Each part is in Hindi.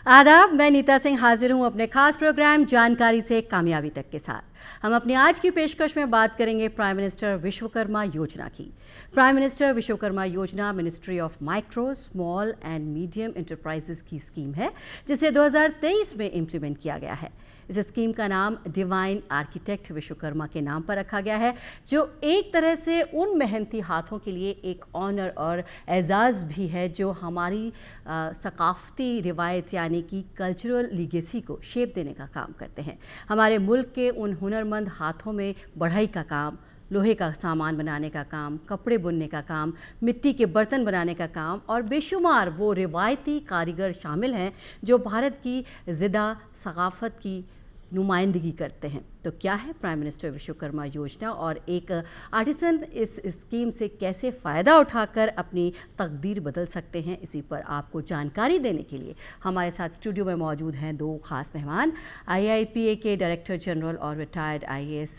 आदाब, मैं नीता सिंह हाजिर हूँ अपने खास प्रोग्राम जानकारी से कामयाबी तक के साथ। हम अपनी आज की पेशकश में बात करेंगे प्राइम मिनिस्टर विश्वकर्मा योजना की। प्राइम मिनिस्टर विश्वकर्मा योजना ministry of micro, small and medium enterprises की स्कीम है जिसे 2023 में इम्प्लीमेंट किया गया है। इस स्कीम का नाम डिवाइन आर्किटेक्ट विश्वकर्मा के नाम पर रखा गया है, जो एक तरह से उन मेहनती हाथों के लिए एक ऑनर और एजाज़ भी है जो हमारी सकाफ़ती रिवायत यानी कि कल्चरल लीगेसी को शेप देने का काम करते हैं। हमारे मुल्क के उन हुनरमंद हाथों में बढ़ई का काम, लोहे का सामान बनाने का काम, कपड़े बुनने का काम, मिट्टी के बर्तन बनाने का काम और बेशुमार वो रिवायती कारीगर शामिल हैं जो भारत की ज़िदा सकाफ़त की नुमाइंदगी करते हैं। तो क्या है प्राइम मिनिस्टर विश्वकर्मा योजना और एक आर्टिसन इस स्कीम से कैसे फ़ायदा उठाकर अपनी तकदीर बदल सकते हैं, इसी पर आपको जानकारी देने के लिए हमारे साथ स्टूडियो में मौजूद हैं दो ख़ास मेहमान। IIPA के डायरेक्टर जनरल और रिटायर्ड IAS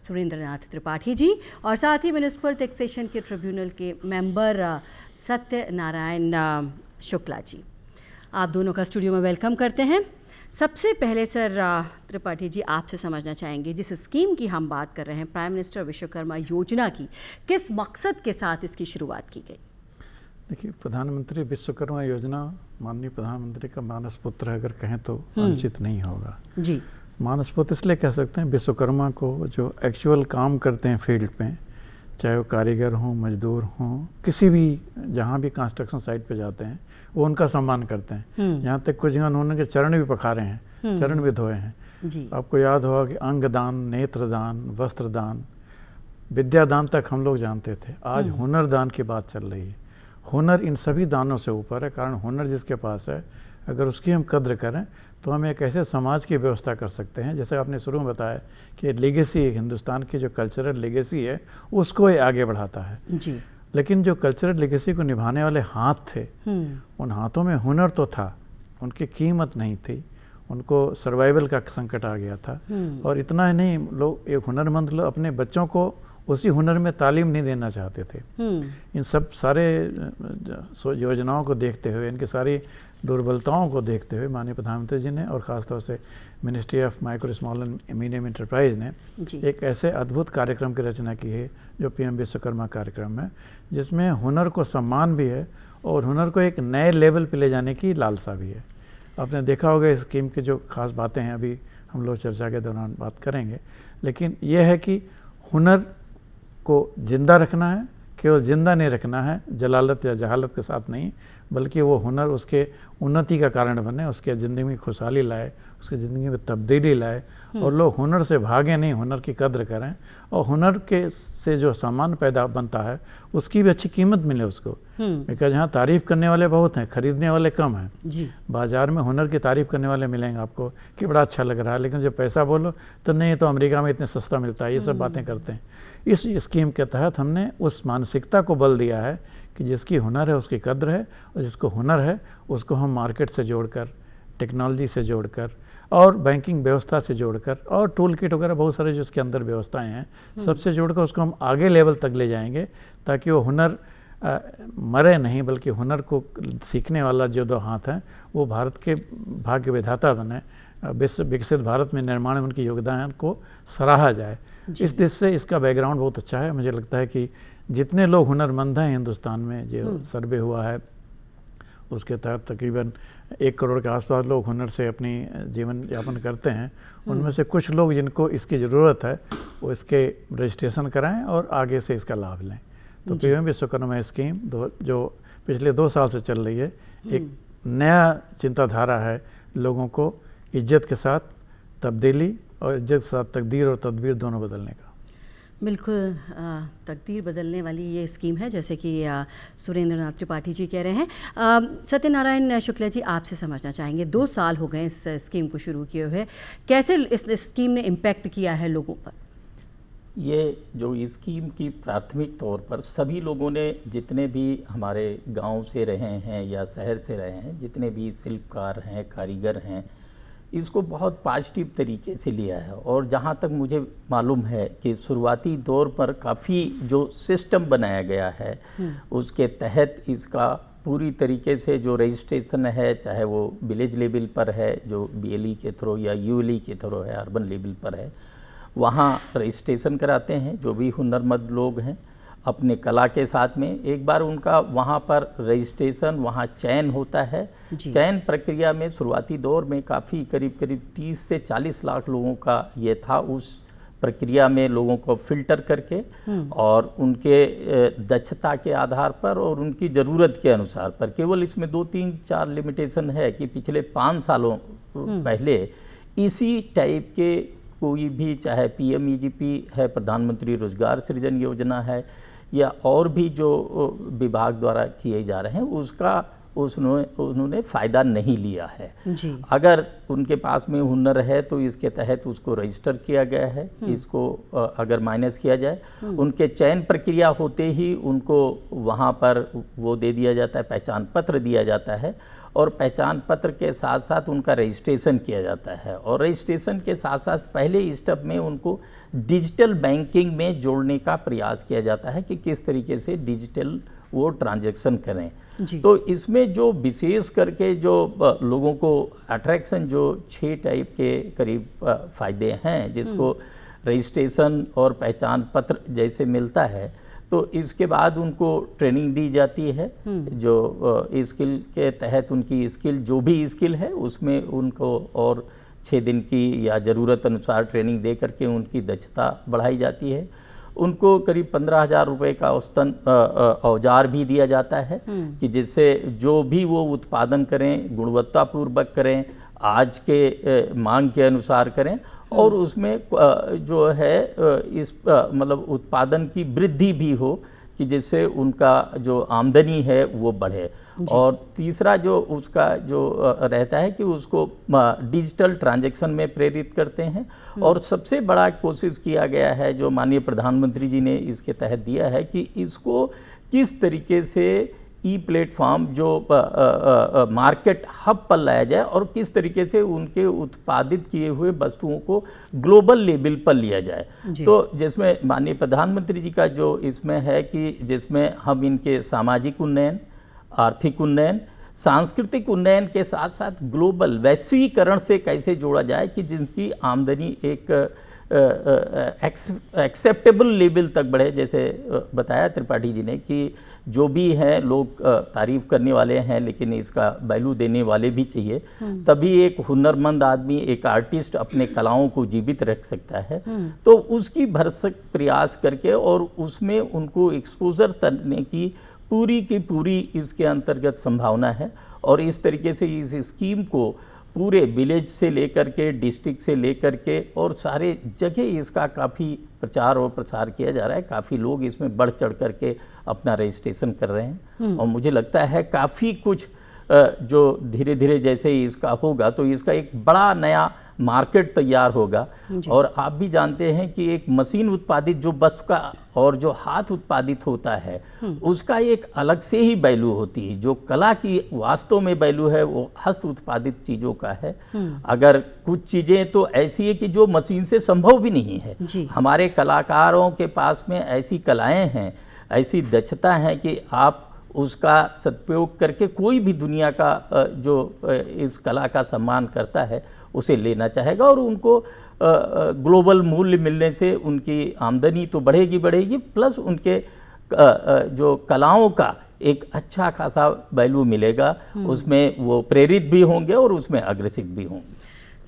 सुरेंद्र नाथ त्रिपाठी जी और साथ ही म्यूनिसिपल टैक्सेशन के ट्रिब्यूनल के मेंबर सत्यनारायण शुक्ला जी। आप दोनों का स्टूडियो में वेलकम करते हैं। सबसे पहले सर त्रिपाठी जी, आपसे समझना चाहेंगे जिस स्कीम की हम बात कर रहे हैं प्राइम मिनिस्टर विश्वकर्मा योजना की, किस मकसद के साथ इसकी शुरुआत की गई? देखिए, प्रधानमंत्री विश्वकर्मा योजना माननीय प्रधानमंत्री का मानस पुत्र अगर कहें तो अनुचित नहीं होगा जी। मानस पुत्र इसलिए कह सकते हैं, विश्वकर्मा को जो एक्चुअल काम करते हैं फील्ड पे, चाहे वो कारीगर हों, मजदूर हों, किसी भी जहाँ भी कंस्ट्रक्शन साइट पे जाते हैं वो उनका सम्मान करते हैं। यहाँ तक कुछ जगह उन्होंने के चरण भी पखारे हैं, चरण भी धोए हैं जी। आपको याद होगा कि अंगदान, नेत्रदान, वस्त्रदान, विद्यादान तक हम लोग जानते थे। आज हुनर दान की बात चल रही है। हुनर इन सभी दानों से ऊपर है, कारण हुनर जिसके पास है अगर उसकी हम कद्र करें तो हम एक ऐसे समाज की व्यवस्था कर सकते हैं। जैसे आपने शुरू में बताया कि लेगेसी, हिंदुस्तान की जो कल्चरल लेगेसी है उसको ये आगे बढ़ाता है जी। लेकिन जो कल्चरल लेगेसी को निभाने वाले हाथ थे, उन हाथों में हुनर तो था, उनकी कीमत नहीं थी, उनको सर्वाइवल का संकट आ गया था। और इतना ही नहीं, लोग एक हुनरमंद लोग अपने बच्चों को उसी हुनर में तालीम नहीं देना चाहते थे। इन सब सारे योजनाओं को देखते हुए, इनकी सारी दुर्बलताओं को देखते हुए माननीय प्रधानमंत्री जी ने और ख़ासतौर से ministry of micro, small and medium enterprise ने एक ऐसे अद्भुत कार्यक्रम की रचना की है जो PM विश्वकर्मा कार्यक्रम है, जिसमें हुनर को सम्मान भी है और हुनर को एक नए लेवल पे ले जाने की लालसा भी है। आपने देखा होगा इस स्कीम की जो खास बातें हैं, अभी हम लोग चर्चा के दौरान बात करेंगे, लेकिन यह है कि हुनर को जिंदा रखना है, केवल जिंदा नहीं रखना है जलालत या जहालत के साथ नहीं, बल्कि वो हुनर उसके उन्नति का कारण बने, उसके ज़िंदगी में खुशहाली लाए, उसकी ज़िंदगी में तब्दीली लाए और लोग हुनर से भागे नहीं, हुनर की कद्र करें और हुनर के से जो सामान पैदा बनता है उसकी भी अच्छी कीमत मिले उसको। बिकॉज यहाँ तारीफ़ करने वाले बहुत हैं, खरीदने वाले कम हैं जी। बाज़ार में हुनर की तारीफ़ करने वाले मिलेंगे आपको कि बड़ा अच्छा लग रहा है, लेकिन जब पैसा बोलो तो नहीं, तो अमेरिका में इतने सस्ता मिलता है, ये सब बातें करते हैं। इस स्कीम के तहत हमने उस मानसिकता को बल दिया है कि जिसकी हुनर है उसकी कद्र है और जिसको हुनर है उसको हम मार्केट से जोड़कर, टेक्नोलॉजी से जोड़कर और बैंकिंग व्यवस्था से जोड़कर और टूल किट वगैरह बहुत सारे जो उसके अंदर व्यवस्थाएं हैं सबसे जोड़कर उसको हम आगे लेवल तक ले जाएंगे, ताकि वो हुनर मरे नहीं, बल्कि हुनर को सीखने वाला जो दो हाथ हैं वो भारत के भाग्य विधाता बने, विकसित भारत में निर्माण में उनके योगदान को सराहा जाए। इस दृष्टि से इसका बैकग्राउंड बहुत अच्छा है। मुझे लगता है कि जितने लोग हुनरमंद हैं हिंदुस्तान में, जो सर्वे हुआ है उसके तहत तकरीबन 1 करोड़ के आसपास लोग हुनर से अपनी जीवन यापन करते हैं। उनमें से कुछ लोग जिनको इसकी ज़रूरत है वो इसके रजिस्ट्रेशन कराएं और आगे से इसका लाभ लें। तो PM विश्वकर्मा स्कीम जो पिछले 2 साल से चल रही है, एक नया चिंताधारा है लोगों को इज्जत के साथ तब्दीली और इज्जत के साथ तकदीर और तदबीर दोनों बदलने का। बिल्कुल, तकदीर बदलने वाली ये स्कीम है, जैसे कि सुरेंद्र नाथ त्रिपाठी जी कह रहे हैं। सत्यनारायण शुक्ला जी, आपसे समझना चाहेंगे, 2 साल हो गए इस स्कीम को शुरू किए हुए, कैसे इस स्कीम ने इम्पैक्ट किया है लोगों पर? ये जो स्कीम की प्राथमिक तौर पर सभी लोगों ने, जितने भी हमारे गांव से रहे हैं या शहर से रहे हैं, जितने भी शिल्पकार हैं, कारीगर हैं, इसको बहुत पॉजिटिव तरीके से लिया है। और जहाँ तक मुझे मालूम है कि शुरुआती दौर पर काफ़ी जो सिस्टम बनाया गया है उसके तहत इसका पूरी तरीके से जो रजिस्ट्रेशन है, चाहे वो विलेज लेवल पर है जो BLE के थ्रू या ULE के थ्रू है, अर्बन लेवल पर है, वहाँ रजिस्ट्रेशन कराते हैं। जो भी हुनरमंद लोग हैं अपने कला के साथ में, एक बार उनका वहाँ पर रजिस्ट्रेशन, वहाँ चयन होता है। चयन प्रक्रिया में शुरुआती दौर में काफ़ी करीब 30 से 40 लाख लोगों का ये था। उस प्रक्रिया में लोगों को फिल्टर करके और उनके दक्षता के आधार पर और उनकी ज़रूरत के अनुसार पर, केवल इसमें 2-3-4 लिमिटेशन है कि पिछले 5 सालों पहले इसी टाइप के कोई भी, चाहे PMEGP है, प्रधानमंत्री रोजगार सृजन योजना है, या और भी जो विभाग द्वारा किए जा रहे हैं, उसका उन्होंने फ़ायदा नहीं लिया है जी। अगर उनके पास में हुनर है तो इसके तहत उसको रजिस्टर किया गया है। इसको अगर माइनस किया जाए, उनके चयन प्रक्रिया होते ही उनको वहाँ पर वो दे दिया जाता है, पहचान पत्र दिया जाता है, और पहचान पत्र के साथ साथ उनका रजिस्ट्रेशन किया जाता है। और रजिस्ट्रेशन के साथ साथ पहले स्टेप में उनको डिजिटल बैंकिंग में जोड़ने का प्रयास किया जाता है कि किस तरीके से डिजिटल वो ट्रांजैक्शन करें। तो इसमें जो विशेष करके जो लोगों को अट्रैक्शन, जो 6 टाइप के करीब फ़ायदे हैं, जिसको रजिस्ट्रेशन और पहचान पत्र जैसे मिलता है, तो इसके बाद उनको ट्रेनिंग दी जाती है। जो स्किल के तहत उनकी स्किल, जो भी स्किल है उसमें उनको और 6 दिन की या ज़रूरत अनुसार ट्रेनिंग दे करके उनकी दक्षता बढ़ाई जाती है। उनको करीब 15,000 रुपये का औसतन औजार भी दिया जाता है कि जिससे जो भी वो उत्पादन करें, गुणवत्तापूर्वक करें, आज के मांग के अनुसार करें, और उसमें जो है इस मतलब उत्पादन की वृद्धि भी हो कि जिससे उनका जो आमदनी है वो बढ़े। और तीसरा जो उसका जो रहता है कि उसको डिजिटल ट्रांजैक्शन में प्रेरित करते हैं। और सबसे बड़ा कोशिश किया गया है, जो माननीय प्रधानमंत्री जी ने इसके तहत दिया है, कि इसको किस तरीके से प्लेटफॉर्म जो मार्केट हब पर लाया जाए और किस तरीके से उनके उत्पादित किए हुए वस्तुओं को ग्लोबल लेवल पर लिया जाए। तो जिसमें माननीय प्रधानमंत्री जी का जो इसमें है कि जिसमें हम इनके सामाजिक उन्नयन, आर्थिक उन्नयन, सांस्कृतिक उन्नयन के साथ साथ ग्लोबल वैश्वीकरण से कैसे जोड़ा जाए कि जिनकी आमदनी एक एक्सेप्टेबल लेवल तक बढ़े। जैसे बताया त्रिपाठी जी ने कि जो भी हैं लोग तारीफ करने वाले हैं, लेकिन इसका वैल्यू देने वाले भी चाहिए, तभी एक हुनरमंद आदमी, एक आर्टिस्ट अपने कलाओं को जीवित रख सकता है। तो उसकी भरसक प्रयास करके और उसमें उनको एक्सपोजर करने की पूरी इसके अंतर्गत संभावना है। और इस तरीके से इस स्कीम को पूरे विलेज से लेकर के, डिस्ट्रिक्ट से लेकर के और सारे जगह इसका काफ़ी प्रचार और प्रसार किया जा रहा है। काफ़ी लोग इसमें बढ़ चढ़ करके अपना रजिस्ट्रेशन कर रहे हैं। और मुझे लगता है काफ़ी कुछ जो धीरे धीरे जैसे इसका होगा तो इसका एक बड़ा नया मार्केट तैयार होगा। और आप भी जानते हैं कि एक मशीन उत्पादित जो वस्तु का और जो हाथ उत्पादित होता है उसका एक अलग से ही वैल्यू होती है। जो कला की वास्तव में वैल्यू है वो हस्त उत्पादित चीज़ों का है। अगर कुछ चीज़ें तो ऐसी है कि जो मशीन से संभव भी नहीं है। हमारे कलाकारों के पास में ऐसी कलाएं हैं, ऐसी दक्षता है कि आप उसका सदुपयोग करके कोई भी दुनिया का जो इस कला का सम्मान करता है उसे लेना चाहेगा। और उनको ग्लोबल मूल्य मिलने से उनकी आमदनी तो बढ़ेगी, प्लस उनके जो कलाओं का एक अच्छा खासा वैल्यू मिलेगा। उसमें वो प्रेरित भी होंगे और उसमें अग्रसित भी होंगे।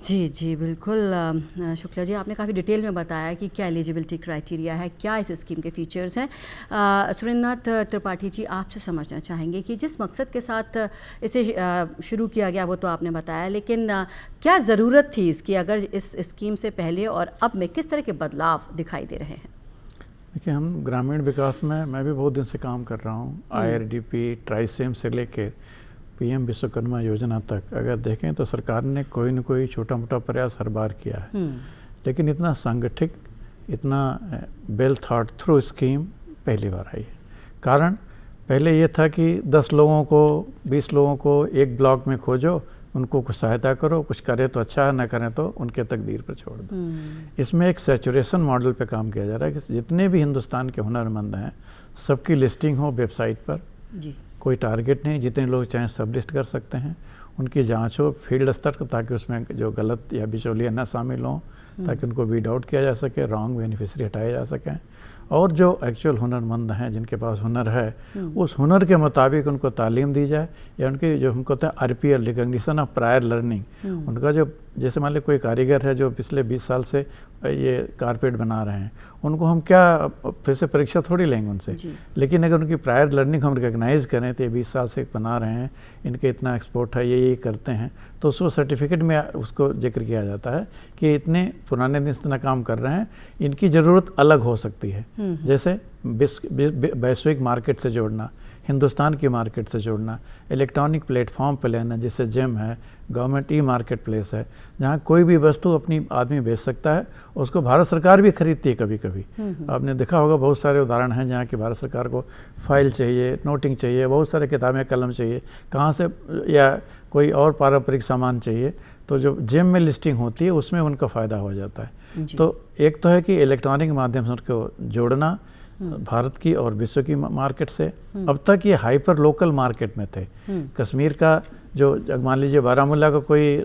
जी बिल्कुल। शुक्ला जी, आपने काफ़ी डिटेल में बताया कि क्या एलिजिबिलिटी क्राइटेरिया है, क्या इस स्कीम के फीचर्स हैं। सुरेंद्रनाथ त्रिपाठी जी, आपसे समझना चाहेंगे कि जिस मकसद के साथ इसे शुरू किया गया वो तो आपने बताया, लेकिन क्या ज़रूरत थी इसकी? अगर इस स्कीम से पहले और अब में किस तरह के बदलाव दिखाई दे रहे हैं? देखिए, हम ग्रामीण विकास में मैं भी बहुत दिन से काम कर रहा हूँ। IRDP, ट्राइसेम से लेकर PM विश्वकर्मा योजना तक अगर देखें तो सरकार ने कोई न कोई छोटा मोटा प्रयास हर बार किया है। लेकिन इतना संगठित, इतना वेल थॉट थ्रू स्कीम पहली बार आई है। कारण पहले ये था कि 10 लोगों को, 20 लोगों को एक ब्लॉक में खोजो, उनको कुछ सहायता करो, कुछ करे तो अच्छा है, न करें तो उनके तकदीर पर छोड़ दो। इसमें एक सैचुरेशन मॉडल पे काम किया जा रहा है कि जितने भी हिंदुस्तान के हुनरमंद हैं सबकी लिस्टिंग हो वेबसाइट पर जी। कोई टारगेट नहीं, जितने लोग चाहें सब लिस्ट कर सकते हैं। उनकी जांच हो फील्ड स्तर पर, ताकि उसमें जो गलत या बिचौलिया न शामिल हों, ताकि उनको वीड आउट किया जा सके, रॉन्ग बेनिफिशियरी हटाए जा सकें। और जो एक्चुअल हुनरमंद हैं, जिनके पास हुनर है, उस हुनर के मुताबिक उनको तालीम दी जाए, या उनकी जो हमको कहते हैं RPL, recognition of prior learning, उनका जो, जैसे मान लीजिए कोई कारीगर है जो पिछले 20 साल से ये कारपेट बना रहे हैं, उनको हम क्या फिर से परीक्षा थोड़ी लेंगे उनसे, लेकिन अगर उनकी प्रायर लर्निंग हम रिकग्नाइज करें तो ये 20 साल से बना रहे हैं, इनके इतना एक्सपोर्ट है, ये करते हैं, तो उसको सर्टिफिकेट में उसको जिक्र किया जाता है कि इतने पुराने दिन से इतना काम कर रहे हैं, इनकी ज़रूरत अलग हो सकती है। जैसे वैश्विक मार्केट से जोड़ना, हिंदुस्तान की मार्केट से जोड़ना, इलेक्ट्रॉनिक प्लेटफॉर्म पर लेना, जैसे जेम है, गवर्नमेंट मार्केट प्लेस है, जहाँ कोई भी वस्तु अपनी आदमी बेच सकता है, उसको भारत सरकार भी खरीदती है कभी कभी। आपने देखा होगा बहुत सारे उदाहरण हैं जहाँ की भारत सरकार को फाइल चाहिए, नोटिंग चाहिए, बहुत सारे किताबें कलम चाहिए, कहाँ से, या कोई और पारंपरिक सामान चाहिए, तो जो जेम में लिस्टिंग होती है उसमें उनका फ़ायदा हो जाता है। तो एक तो है कि इलेक्ट्रॉनिक माध्यम से उनको जोड़ना भारत की और विश्व की मार्केट से। अब तक ये हाइपर लोकल मार्केट में थे। कश्मीर का जो मान लीजिए बारामूला का कोई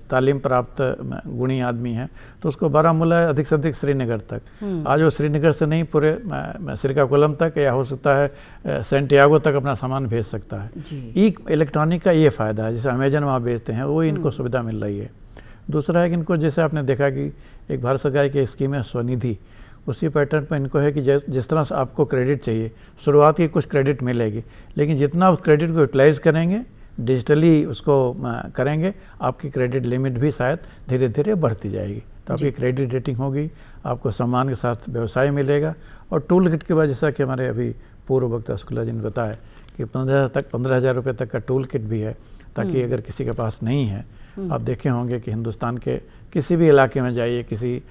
तालीम प्राप्त गुणी आदमी है, तो उसको बारामूला अधिक से अधिक श्रीनगर तक, आज वो श्रीनगर से नहीं पूरे श्रीकाकुलम तक, या हो सकता है सेंटियागो तक अपना सामान भेज सकता है। इलेक्ट्रॉनिक का ये फ़ायदा है, जैसे अमेजन वहाँ बेचते हैं, वो इनको सुविधा मिल रही है। दूसरा है कि इनको, जैसे आपने देखा कि एक भारत सरकार की स्कीम है स्वनिधि, उसी पैटर्न पर इनको है कि जिस तरह से आपको क्रेडिट चाहिए, शुरुआत की कुछ क्रेडिट मिलेगी, लेकिन जितना उस क्रेडिट को यूटिलाइज करेंगे, डिजिटली उसको करेंगे, आपकी क्रेडिट लिमिट भी शायद धीरे धीरे बढ़ती जाएगी। तो आपकी क्रेडिट रेटिंग होगी, आपको सम्मान के साथ व्यवसाय मिलेगा। और टूल किट के बाद, जैसा कि हमारे अभी पूर्व वक्ता शुक्ला जी ने बताया कि 15,000 रुपये तक का टूल किट भी है, ताकि अगर किसी के पास नहीं है, आप देखे होंगे कि हिंदुस्तान के किसी भी इलाके में जाइए, किसी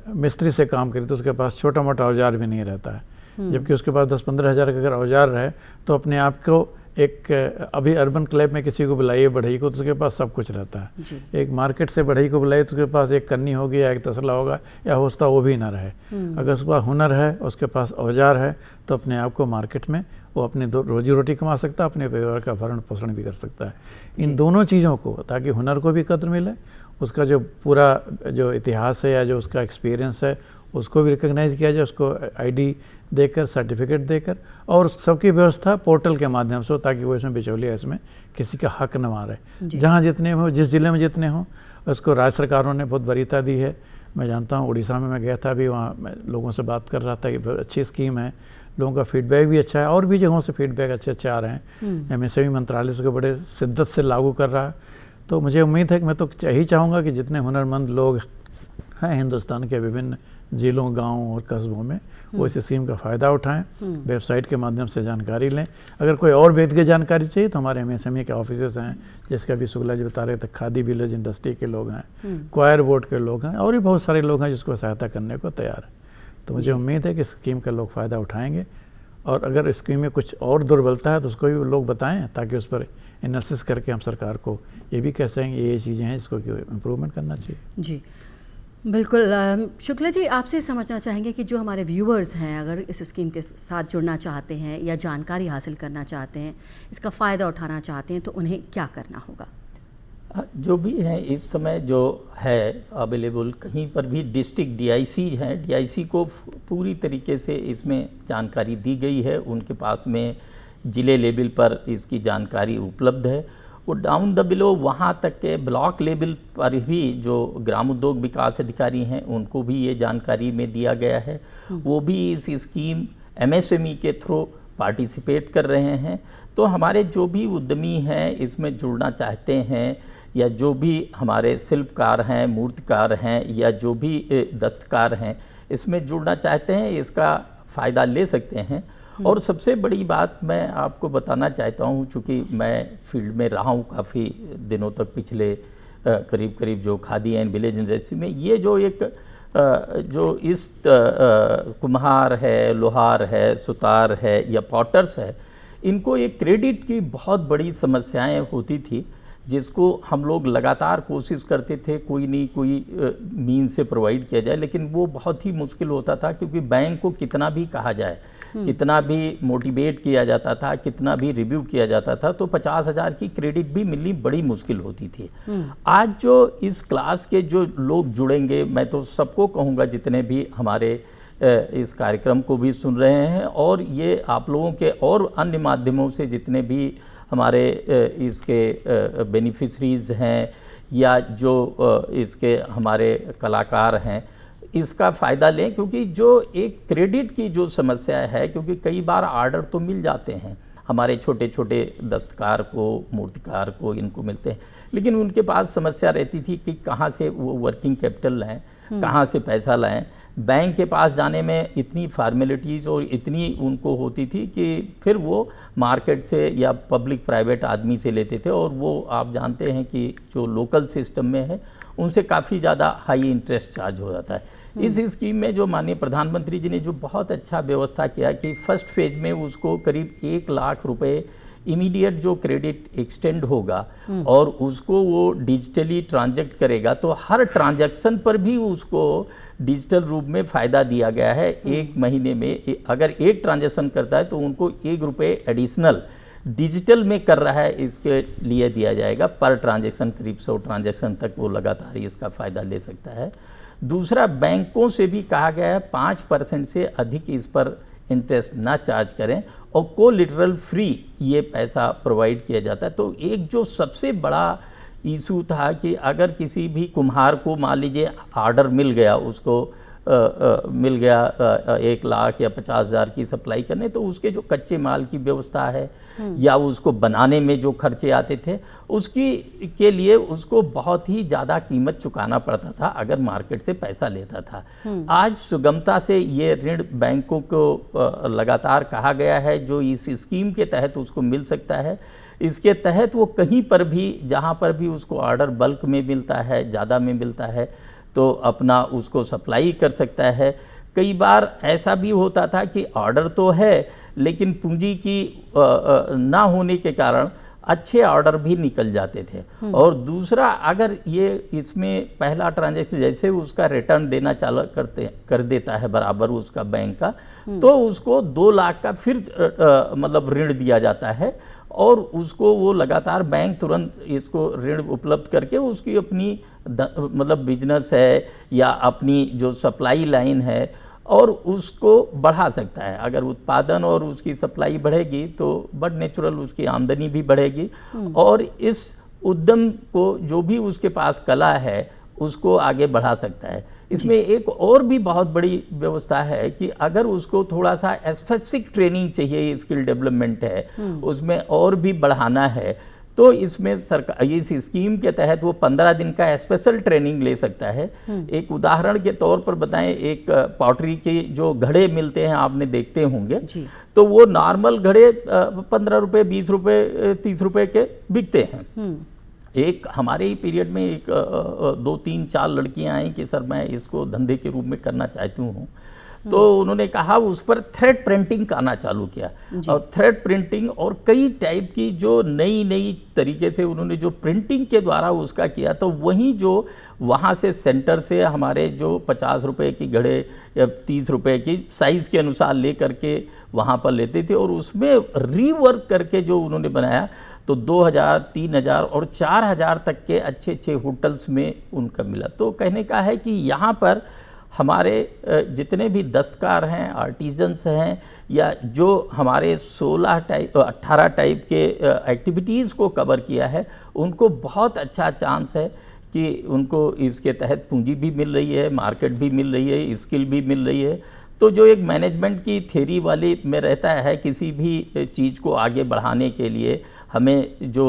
मिस्त्री से काम करिए, तो उसके पास छोटा मोटा औजार भी नहीं रहता है, जबकि उसके पास 10-15 हज़ार का अगर औजार रहे तो अपने आप को एक, अभी अर्बन क्लब में किसी को बुलाइए बढ़ई को, तो उसके पास सब कुछ रहता है। एक मार्केट से बढ़ई को बुलाइए तो उसके पास एक कन्नी होगी या एक तसला होगा, या होस्ता वो भी ना रहे। अगर उसके पास हुनर है, उसके पास औजार है, तो अपने आप को मार्केट में वो अपनी रोजी रोटी कमा सकता है, अपने परिवार का भरण पोषण भी कर सकता है। इन दोनों चीज़ों को, ताकि हुनर को भी कदर मिले, उसका जो पूरा जो इतिहास है या जो उसका एक्सपीरियंस है उसको भी रिकग्नाइज़ किया जाए, उसको ID देकर, सर्टिफिकेट देकर, और सबकी व्यवस्था पोर्टल के माध्यम से हो, ताकि वो इसमें बिचौलिया, इसमें किसी का हक न मारे। जहाँ जितने हो, जिस जिले में जितने हों, उसको राज्य सरकारों ने बहुत वरीयता दी है। मैं जानता हूँ उड़ीसा में मैं गया था, अभी वहाँ मैं लोगों से बात कर रहा था कि बहुत अच्छी स्कीम है, लोगों का फीडबैक भी अच्छा है, और भी जगहों से फीडबैक अच्छे आ रहे हैं। MSME मंत्रालय उसको बड़े शिद्दत से लागू कर रहा है। तो मुझे उम्मीद है कि मैं तो यही चाहूँगा कि जितने हुनरमंद लोग हैं हिंदुस्तान के विभिन्न जिलों, गाँवों और कस्बों में, वो इस स्कीम का फ़ायदा उठाएं, वेबसाइट के माध्यम से जानकारी लें। अगर कोई और व्यक्तिगत जानकारी चाहिए तो हमारे MSME के ऑफिसेस हैं, जिसका भी शुक्ला जी बता रहे थे, खादी विलेज इंडस्ट्री के लोग हैं, क्वायर बोर्ड के लोग हैं, और भी बहुत सारे लोग हैं जिसको सहायता करने को तैयार है। तो मुझे उम्मीद है कि इस स्कीम का लोग फ़ायदा उठाएंगे, और अगर इस स्कीम में कुछ और दुर्बलता है तो उसको भी लोग बताएं, ताकि उस पर एनालिसिस करके हम सरकार को ये भी कह सकेंगे ये चीज़ें हैं जिसको इम्प्रूवमेंट करना चाहिए। जी बिल्कुल। शुक्ला जी, आपसे समझना चाहेंगे कि जो हमारे व्यूअर्स हैं, अगर इस स्कीम के साथ जुड़ना चाहते हैं या जानकारी हासिल करना चाहते हैं, इसका फ़ायदा उठाना चाहते हैं, तो उन्हें क्या करना होगा? जो भी है इस समय जो है अवेलेबल, कहीं पर भी डिस्ट्रिक्ट DIC हैं, DIC को पूरी तरीके से इसमें जानकारी दी गई है। उनके पास में ज़िले लेवल पर इसकी जानकारी उपलब्ध है। वो डाउन द बिलो वहाँ तक के ब्लॉक लेवल पर भी जो ग्राम उद्योग विकास अधिकारी हैं, उनको भी ये जानकारी में दिया गया है। वो भी इस स्कीम MSME के थ्रू पार्टिसिपेट कर रहे हैं। तो हमारे जो भी उद्यमी हैं, इसमें जुड़ना चाहते हैं, या जो भी हमारे शिल्पकार हैं, मूर्तिकार हैं, या जो भी दस्तकार हैं, इसमें जुड़ना चाहते हैं, इसका फ़ायदा ले सकते हैं। और सबसे बड़ी बात मैं आपको बताना चाहता हूँ, चूँकि मैं फील्ड में रहा हूँ काफ़ी दिनों तक, पिछले करीब जो खादी एंड विलेज इंडस्ट्री में, ये जो एक जो इस कुम्हार है, लोहार है, सुतार है या पॉटर्स है, इनको एक क्रेडिट की बहुत बड़ी समस्याएं होती थी, जिसको हम लोग लगातार कोशिश करते थे कोई नहीं कोई मीन से प्रोवाइड किया जाए, लेकिन वो बहुत ही मुश्किल होता था, क्योंकि बैंक को कितना भी कहा जाए, कितना भी मोटिवेट किया जाता था, कितना भी रिव्यू किया जाता था, तो 50,000 की क्रेडिट भी मिलनी बड़ी मुश्किल होती थी। आज जो इस क्लास के जो लोग जुड़ेंगे, मैं तो सबको कहूँगा जितने भी हमारे इस कार्यक्रम को भी सुन रहे हैं, और ये आप लोगों के और अन्य माध्यमों से जितने भी हमारे इसके बेनिफिशरीज हैं या जो इसके हमारे कलाकार हैं, इसका फ़ायदा लें। क्योंकि जो एक क्रेडिट की जो समस्या है, क्योंकि कई बार ऑर्डर तो मिल जाते हैं हमारे छोटे छोटे दस्तकार को, मूर्तिकार को, इनको मिलते हैं, लेकिन उनके पास समस्या रहती थी कि कहाँ से वो वर्किंग कैपिटल लाएं, कहाँ से पैसा लाएं। बैंक के पास जाने में इतनी फॉर्मेलिटीज़ और इतनी उनको होती थी कि फिर वो मार्केट से या पब्लिक प्राइवेट आदमी से लेते थे, और वो आप जानते हैं कि जो लोकल सिस्टम में है उनसे काफ़ी ज़्यादा हाई इंटरेस्ट चार्ज हो जाता है। इस स्कीम में जो माननीय प्रधानमंत्री जी ने जो बहुत अच्छा व्यवस्था किया कि फर्स्ट फेज में उसको करीब 1 लाख रुपए इमीडिएट जो क्रेडिट एक्सटेंड होगा और उसको वो डिजिटली ट्रांजैक्ट करेगा, तो हर ट्रांजैक्शन पर भी उसको डिजिटल रूप में फ़ायदा दिया गया है। 1 महीने में अगर एक ट्रांजैक्शन करता है तो उनको 1 रुपये एडिशनल डिजिटल में कर रहा है, इसके लिए दिया जाएगा। पर ट्रांजैक्शन करीब 100 ट्रांजैक्शन तक वो लगातार ही इसका फ़ायदा ले सकता है। दूसरा, बैंकों से भी कहा गया है 5% से अधिक इस पर इंटरेस्ट ना चार्ज करें, और कोलिटरल फ्री ये पैसा प्रोवाइड किया जाता है। तो एक जो सबसे बड़ा इशू था कि अगर किसी भी कुम्हार को मान लीजिए ऑर्डर मिल गया, उसको मिल गया 1 लाख या 50,000 की सप्लाई करने, तो उसके जो कच्चे माल की व्यवस्था है या उसको बनाने में जो खर्चे आते थे, उसकी के लिए उसको बहुत ही ज़्यादा कीमत चुकाना पड़ता था अगर मार्केट से पैसा लेता था। आज सुगमता से ये ऋण बैंकों को लगातार कहा गया है जो इस स्कीम के तहत उसको मिल सकता है। इसके तहत वो कहीं पर भी, जहाँ पर भी उसको ऑर्डर बल्क में मिलता है, ज़्यादा में मिलता है, तो अपना उसको सप्लाई कर सकता है। कई बार ऐसा भी होता था कि ऑर्डर तो है लेकिन पूंजी की ना होने के कारण अच्छे ऑर्डर भी निकल जाते थे। और दूसरा, अगर ये इसमें पहला ट्रांजैक्शन जैसे उसका रिटर्न देना चालू कर देता है बराबर उसका बैंक का, तो उसको 2 लाख का फिर मतलब ऋण दिया जाता है, और उसको वो लगातार बैंक तुरंत इसको ऋण उपलब्ध करके उसकी अपनी मतलब बिजनेस है या अपनी जो सप्लाई लाइन है और उसको बढ़ा सकता है। अगर उत्पादन और उसकी सप्लाई बढ़ेगी तो बड़ नेचुरल उसकी आमदनी भी बढ़ेगी, और इस उद्यम को जो भी उसके पास कला है उसको आगे बढ़ा सकता है। इसमें एक और भी बहुत बड़ी व्यवस्था है कि अगर उसको थोड़ा सा स्पेसिफिक ट्रेनिंग चाहिए, स्किल डेवलपमेंट है, उसमें और भी बढ़ाना है, तो इसमें सरकार इस स्कीम के तहत वो 15 दिन का स्पेशल ट्रेनिंग ले सकता है। एक उदाहरण के तौर पर बताएं, एक पॉटरी के जो घड़े मिलते हैं आपने देखते होंगे, तो वो नॉर्मल घड़े 15 रुपये, 20 रुपये, 30 रुपये के बिकते हैं। एक हमारे ही पीरियड में एक 2, 3, 4 लड़कियां आई कि सर मैं इसको धंधे के रूप में करना चाहती हूँ, तो उन्होंने कहा उस पर थ्रेड प्रिंटिंग करना चालू किया, और थ्रेड प्रिंटिंग और कई टाइप की जो नई तरीके से उन्होंने जो प्रिंटिंग के द्वारा उसका किया, तो वहीं जो वहाँ से सेंटर से हमारे जो 50 रुपये की घड़े या 30 रुपये की साइज़ के अनुसार ले करके वहाँ पर लेते थे, और उसमें रीवर्क करके जो उन्होंने बनाया तो 2000, 3000 और 4000 तक के अच्छे होटल्स में उनका मिला। तो कहने का है कि यहाँ पर हमारे जितने भी दस्तकार हैं, आर्टिजन्स हैं, या जो हमारे 18 टाइप के एक्टिविटीज़ को कवर किया है, उनको बहुत अच्छा चांस है कि उनको इसके तहत पूंजी भी मिल रही है, मार्केट भी मिल रही है, स्किल भी मिल रही है। तो जो एक मैनेजमेंट की थ्योरी वाली में रहता है, किसी भी चीज़ को आगे बढ़ाने के लिए हमें जो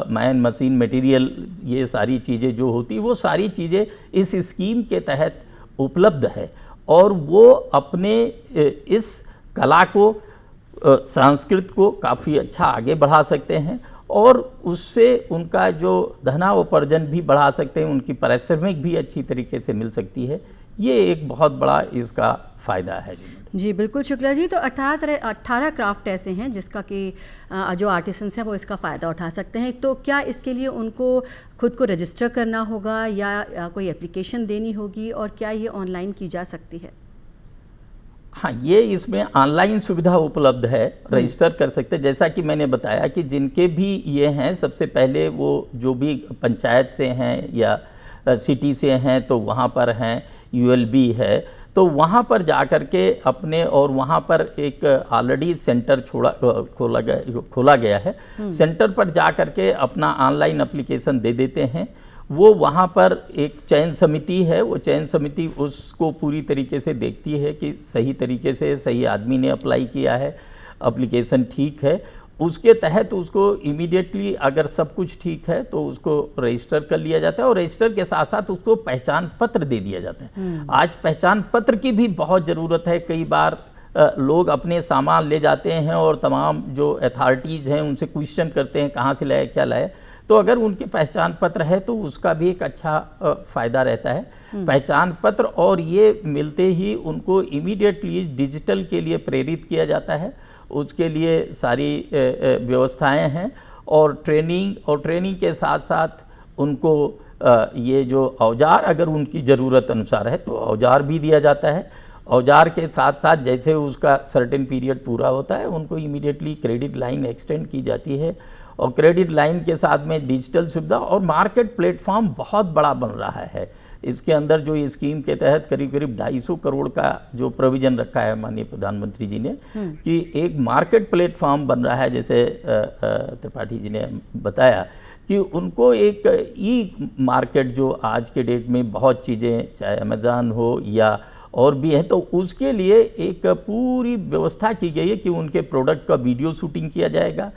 मैन मशीन मटेरियल ये सारी चीज़ें जो होती, वो सारी चीज़ें इस स्कीम के तहत उपलब्ध है, और वो अपने इस कला को, संस्कृत को काफ़ी अच्छा आगे बढ़ा सकते हैं, और उससे उनका जो धनावोपार्जन भी बढ़ा सकते हैं, उनकी पारिश्रमिक भी अच्छी तरीके से मिल सकती है। ये एक बहुत बड़ा इसका फ़ायदा है। जी बिल्कुल शुक्ला जी। तो 18 क्राफ्ट ऐसे हैं जिसका कि जो आर्टिसंस हैं वो इसका फ़ायदा उठा सकते हैं। तो क्या इसके लिए उनको खुद को रजिस्टर करना होगा या कोई एप्लीकेशन देनी होगी, और क्या ये ऑनलाइन की जा सकती है? हाँ, ये इसमें ऑनलाइन सुविधा उपलब्ध है, रजिस्टर कर सकते हैं। जैसा कि मैंने बताया कि जिनके भी ये हैं, सबसे पहले वो जो भी पंचायत से हैं या सिटी से हैं तो वहाँ पर हैं, यूएलबी है तो वहाँ पर जा कर के अपने, और वहाँ पर एक ऑलरेडी सेंटर खोला गया है। सेंटर पर जा कर के अपना ऑनलाइन एप्लीकेशन दे देते हैं। वो वहाँ पर एक चयन समिति है, वो चयन समिति उसको पूरी तरीके से देखती है कि सही तरीके से सही आदमी ने अप्लाई किया है, एप्लीकेशन ठीक है। उसके तहत उसको इमीडिएटली अगर सब कुछ ठीक है तो उसको रजिस्टर कर लिया जाता है, और रजिस्टर के साथ साथ उसको पहचान पत्र दे दिया जाता है। आज पहचान पत्र की भी बहुत ज़रूरत है। कई बार लोग अपने सामान ले जाते हैं और तमाम जो अथॉरिटीज़ हैं उनसे क्वेश्चन करते हैं कहाँ से लाए, क्या लाए। तो अगर उनके पहचान पत्र है तो उसका भी एक अच्छा फ़ायदा रहता है। पहचान पत्र और ये मिलते ही उनको इमीडिएटली डिजिटल के लिए प्रेरित किया जाता है। उसके लिए सारी व्यवस्थाएं हैं, और ट्रेनिंग के साथ साथ उनको ये जो औजार अगर उनकी ज़रूरत अनुसार है तो औजार भी दिया जाता है। औजार के साथ साथ जैसे उसका सर्टेन पीरियड पूरा होता है उनको इमीडिएटली क्रेडिट लाइन एक्सटेंड की जाती है, और क्रेडिट लाइन के साथ में डिजिटल सुविधा और मार्केट प्लेटफॉर्म बहुत बड़ा बन रहा है। इसके अंदर जो इस स्कीम के तहत करीब 250 करोड़ का जो प्रोविज़न रखा है माननीय प्रधानमंत्री जी ने, कि एक मार्केट प्लेटफॉर्म बन रहा है। जैसे त्रिपाठी जी ने बताया कि उनको एक ई मार्केट जो आज के डेट में बहुत चीज़ें, चाहे अमेज़न हो या और भी है, तो उसके लिए एक पूरी व्यवस्था की गई है कि उनके प्रोडक्ट का वीडियो शूटिंग किया जाएगा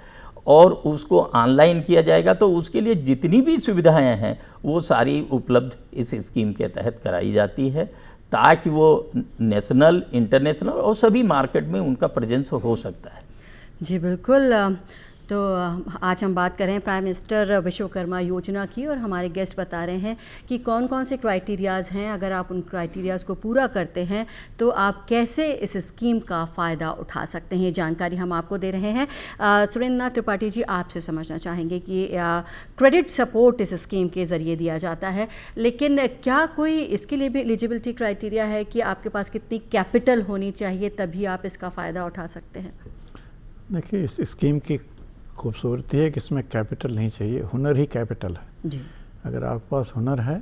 और उसको ऑनलाइन किया जाएगा। तो उसके लिए जितनी भी सुविधाएं हैं वो सारी उपलब्ध इस स्कीम के तहत कराई जाती है, ताकि वो नेशनल, इंटरनेशनल और सभी मार्केट में उनका प्रेजेंस हो सकता है। जी बिल्कुल। तो आज हम बात कर रहे हैं प्राइम मिनिस्टर विश्वकर्मा योजना की, और हमारे गेस्ट बता रहे हैं कि कौन कौन से क्राइटेरियाज़ हैं। अगर आप उन क्राइटेरियाज़ को पूरा करते हैं तो आप कैसे इस स्कीम का फ़ायदा उठा सकते हैं, जानकारी हम आपको दे रहे हैं। सुरेंद्र त्रिपाठी जी, आपसे समझना चाहेंगे कि क्रेडिट सपोर्ट इस स्कीम के ज़रिए दिया जाता है, लेकिन क्या कोई इसके लिए भी एलिजिबिलिटी क्राइटेरिया है कि आपके पास कितनी कैपिटल होनी चाहिए तभी आप इसका फ़ायदा उठा सकते हैं? देखिए, इस स्कीम की खूबसूरती है कि इसमें कैपिटल नहीं चाहिए, हुनर ही कैपिटल है जी। अगर आपके पास हुनर है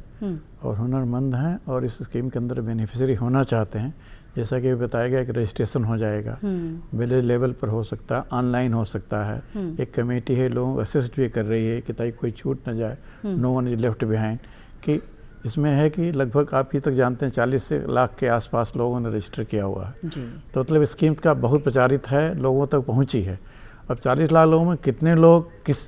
और हुनरमंद हैं और इस स्कीम के अंदर बेनिफिशियरी होना चाहते हैं, जैसा कि बताया गया कि रजिस्ट्रेशन हो जाएगा, विलेज लेवल पर हो सकता है, ऑनलाइन हो सकता है। एक कमेटी है, लोगों को असिस्ट भी कर रही है कि ताकि कोई छूट ना जाए, no one is left behind. कि इसमें है कि लगभग आप ही तक जानते हैं 40 लाख के आसपास लोगों ने रजिस्टर किया हुआ है जी। तो मतलब स्कीम का बहुत प्रचारित है, लोगों तक पहुंची है। अब 40 लाख लोगों में कितने लोग किस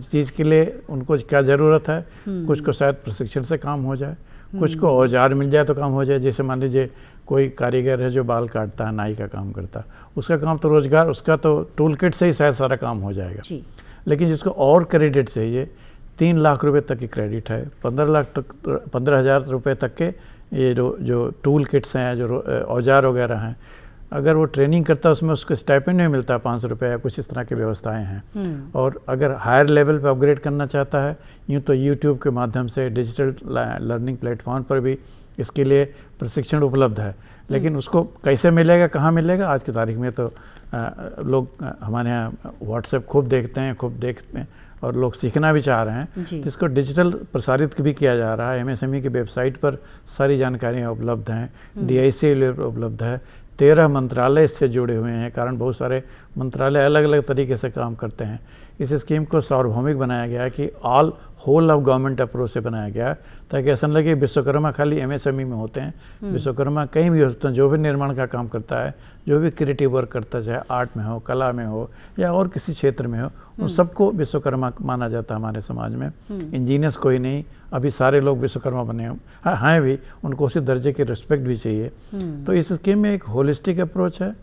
चीज़ के लिए, उनको क्या ज़रूरत है, कुछ को शायद प्रशिक्षण से काम हो जाए, कुछ को औजार मिल जाए तो काम हो जाए। जैसे मान लीजिए कोई कारीगर है जो बाल काटता है, नाई का काम करता है, उसका काम तो रोज़गार, उसका तो टूल किट से ही शायद सारा काम हो जाएगा जी। लेकिन जिसको और क्रेडिट चाहिए, 3 लाख रुपए तक की क्रेडिट है, 15,000 रुपये तक के ये जो टूल किट्स हैं, जो औजार वगैरह हैं, अगर वो ट्रेनिंग करता है उसमें उसको स्टाइपेंड में मिलता है 500 रुपये या कुछ इस तरह की व्यवस्थाएं हैं। और अगर हायर लेवल पे अपग्रेड करना चाहता है, यूँ तो यूट्यूब के माध्यम से डिजिटल लर्निंग प्लेटफॉर्म पर भी इसके लिए प्रशिक्षण उपलब्ध है। लेकिन उसको कैसे मिलेगा, कहाँ मिलेगा, आज की तारीख में तो लोग हमारे यहाँ व्हाट्सएप खूब देखते हैं और लोग सीखना भी चाह रहे हैं, जिसको डिजिटल प्रसारित भी किया जा रहा है। MSME की वेबसाइट पर सारी जानकारियाँ उपलब्ध हैं, DIC उपलब्ध है, 13 मंत्रालय इससे जुड़े हुए हैं, कारण बहुत सारे मंत्रालय अलग अलग तरीके से काम करते हैं। इस स्कीम को सार्वभौमिक बनाया गया है कि all whole of government approach से बनाया गया है, ताकि ऐसा लगे विश्वकर्मा खाली MSME में होते हैं। विश्वकर्मा कहीं भी होते हैं, जो भी निर्माण का काम करता है, जो भी क्रिएटिव वर्क करता है, चाहे आर्ट में हो, कला में हो या और किसी क्षेत्र में हो, उन सबको विश्वकर्मा माना जाता है हमारे समाज में। इंजीनियर्स कोई नहीं, अभी सारे लोग विश्वकर्मा बने हैं भी, उनको उसी दर्जे की रिस्पेक्ट भी चाहिए। तो इस स्कीम में एक होलिस्टिक अप्रोच है,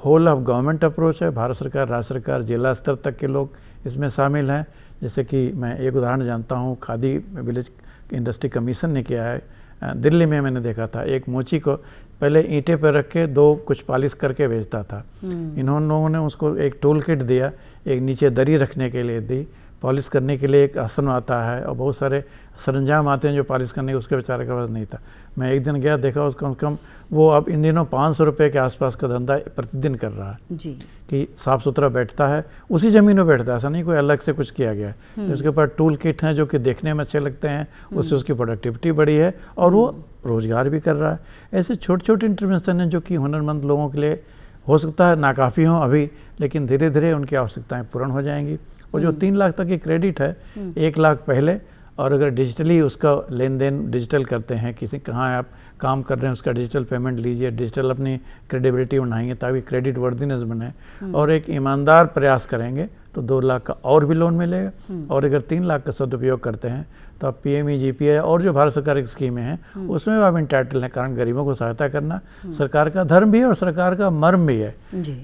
होल ऑफ गवर्नमेंट अप्रोच है। भारत सरकार, राज्य सरकार, जिला स्तर तक के लोग इसमें शामिल हैं। जैसे कि मैं एक उदाहरण जानता हूँ, खादी विलेज इंडस्ट्री कमीशन ने किया है दिल्ली में। मैंने देखा था एक मोची को पहले ईंटे पर रख के 2 कुछ पॉलिश करके बेचता था। लोगों ने उसको एक टूल किट दिया, एक नीचे दरी रखने के लिए दी, पॉलिश करने के लिए एक आसन आता है और बहुत सारे सरंजाम आते हैं जो पॉलिश करने के, उसके बेचारे के पास नहीं था। मैं एक दिन गया, देखा उसको कम से कम वो अब इन दिनों 500 रुपये के आसपास का धंधा प्रतिदिन कर रहा है जी, कि साफ़ सुथरा बैठता है, उसी ज़मीन में बैठता है, ऐसा नहीं कोई अलग से कुछ किया गया है। उसके पास टूल किट हैं जो कि देखने में अच्छे लगते हैं, उससे उसकी प्रोडक्टिविटी बढ़ी है और वो रोज़गार भी कर रहा है। ऐसे छोटे छोटे इंटरवेंशन हैं जो कि हुनरमंद लोगों के लिए हो सकता है नाकाफ़ी हों अभी, लेकिन धीरे धीरे उनकी आवश्यकताएँ पूर्ण हो जाएंगी। और जो 3 लाख तक की क्रेडिट है, 1 लाख पहले, और अगर डिजिटली उसका लेन देन डिजिटल करते हैं, किसी कहाँ आप काम कर रहे हैं उसका डिजिटल पेमेंट लीजिए, डिजिटल अपनी क्रेडिबिलिटी बढ़ाएंगे ताकि क्रेडिट वर्दीनेस बने, और एक ईमानदार प्रयास करेंगे तो 2 लाख का और भी लोन मिलेगा। और अगर 3 लाख का सदुपयोग करते हैं तो आप PMEGPI और जो भारत सरकार की स्कीमें हैं उसमें भी आप इंटाइटल हैं, कारण गरीबों को सहायता करना सरकार का धर्म भी है और सरकार का मर्म भी है।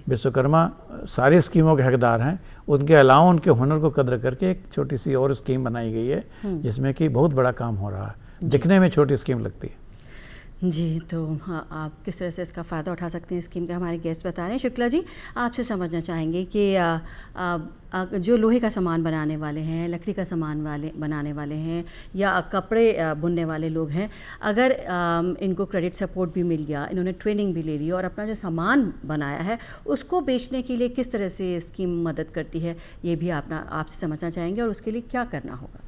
विश्वकर्मा सारी स्कीमों के हकदार हैं, उनके अलावा उनके हुनर को कदर करके एक छोटी सी और स्कीम बनाई गई है जिसमें कि बहुत बड़ा काम हो रहा है। दिखने में छोटी स्कीम लगती है जी, तो हाँ, आप किस तरह से इसका फ़ायदा उठा सकते हैं स्कीम का हमारे गेस्ट बता रहे हैं। शुक्ला जी, आपसे समझना चाहेंगे कि जो लोहे का सामान बनाने वाले हैं, लकड़ी का सामान बनाने वाले हैं या कपड़े बुनने वाले लोग हैं, अगर इनको क्रेडिट सपोर्ट भी मिल गया, इन्होंने ट्रेनिंग भी ले ली और अपना जो सामान बनाया है उसको बेचने के लिए किस तरह से स्कीम मदद करती है, ये भी आपसे समझना चाहेंगे और उसके लिए क्या करना होगा?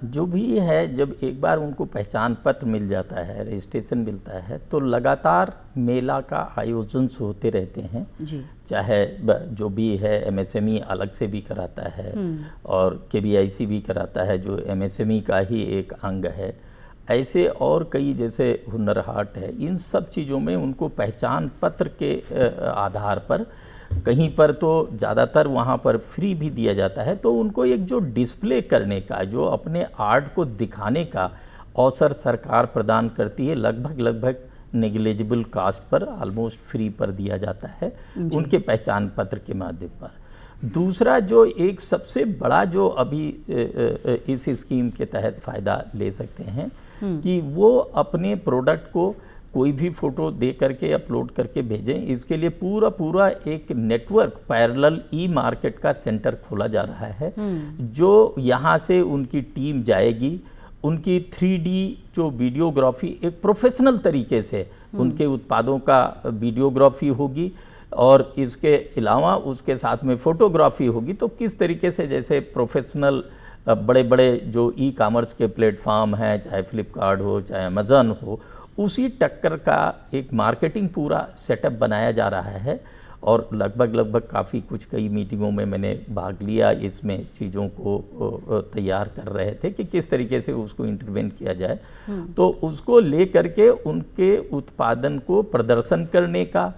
जो भी है, जब एक बार उनको पहचान पत्र मिल जाता है, रजिस्ट्रेशन मिलता है, तो लगातार मेला का आयोजन होते रहते हैं जी। चाहे जो भी है MSME अलग से भी कराता है और KBIC भी कराता है जो MSME का ही एक अंग है। ऐसे और कई जैसे हुनर हाट है, इन सब चीज़ों में उनको पहचान पत्र के आधार पर, कहीं पर तो ज़्यादातर वहाँ पर फ्री भी दिया जाता है, तो उनको एक जो डिस्प्ले करने का, जो अपने आर्ट को दिखाने का अवसर सरकार प्रदान करती है, लगभग नेग्लिजिबल कास्ट पर, ऑलमोस्ट फ्री पर दिया जाता है उनके पहचान पत्र के माध्यम पर। दूसरा जो एक सबसे बड़ा जो अभी इस स्कीम के तहत फ़ायदा ले सकते हैं कि वो अपने प्रोडक्ट को कोई भी फ़ोटो दे करके अपलोड करके भेजें। इसके लिए पूरा एक नेटवर्क पैरेलल ई-मार्केट का सेंटर खोला जा रहा है, जो यहाँ से उनकी टीम जाएगी, उनकी 3D जो वीडियोग्राफी एक प्रोफेशनल तरीके से उनके उत्पादों का वीडियोग्राफी होगी और इसके अलावा उसके साथ में फ़ोटोग्राफी होगी। तो किस तरीके से जैसे प्रोफेशनल बड़े जो ई-कॉमर्स के प्लेटफॉर्म हैं, चाहे फ्लिपकार्ट हो चाहे अमेज़न हो, उसी टक्कर का एक मार्केटिंग पूरा सेटअप बनाया जा रहा है। और लगभग काफ़ी कई मीटिंगों में मैंने भाग लिया, इसमें चीज़ों को तैयार कर रहे थे कि किस तरीके से उसको इंटरवेन किया जाए। तो उसको ले करके उनके उत्पादन को प्रदर्शन करने का,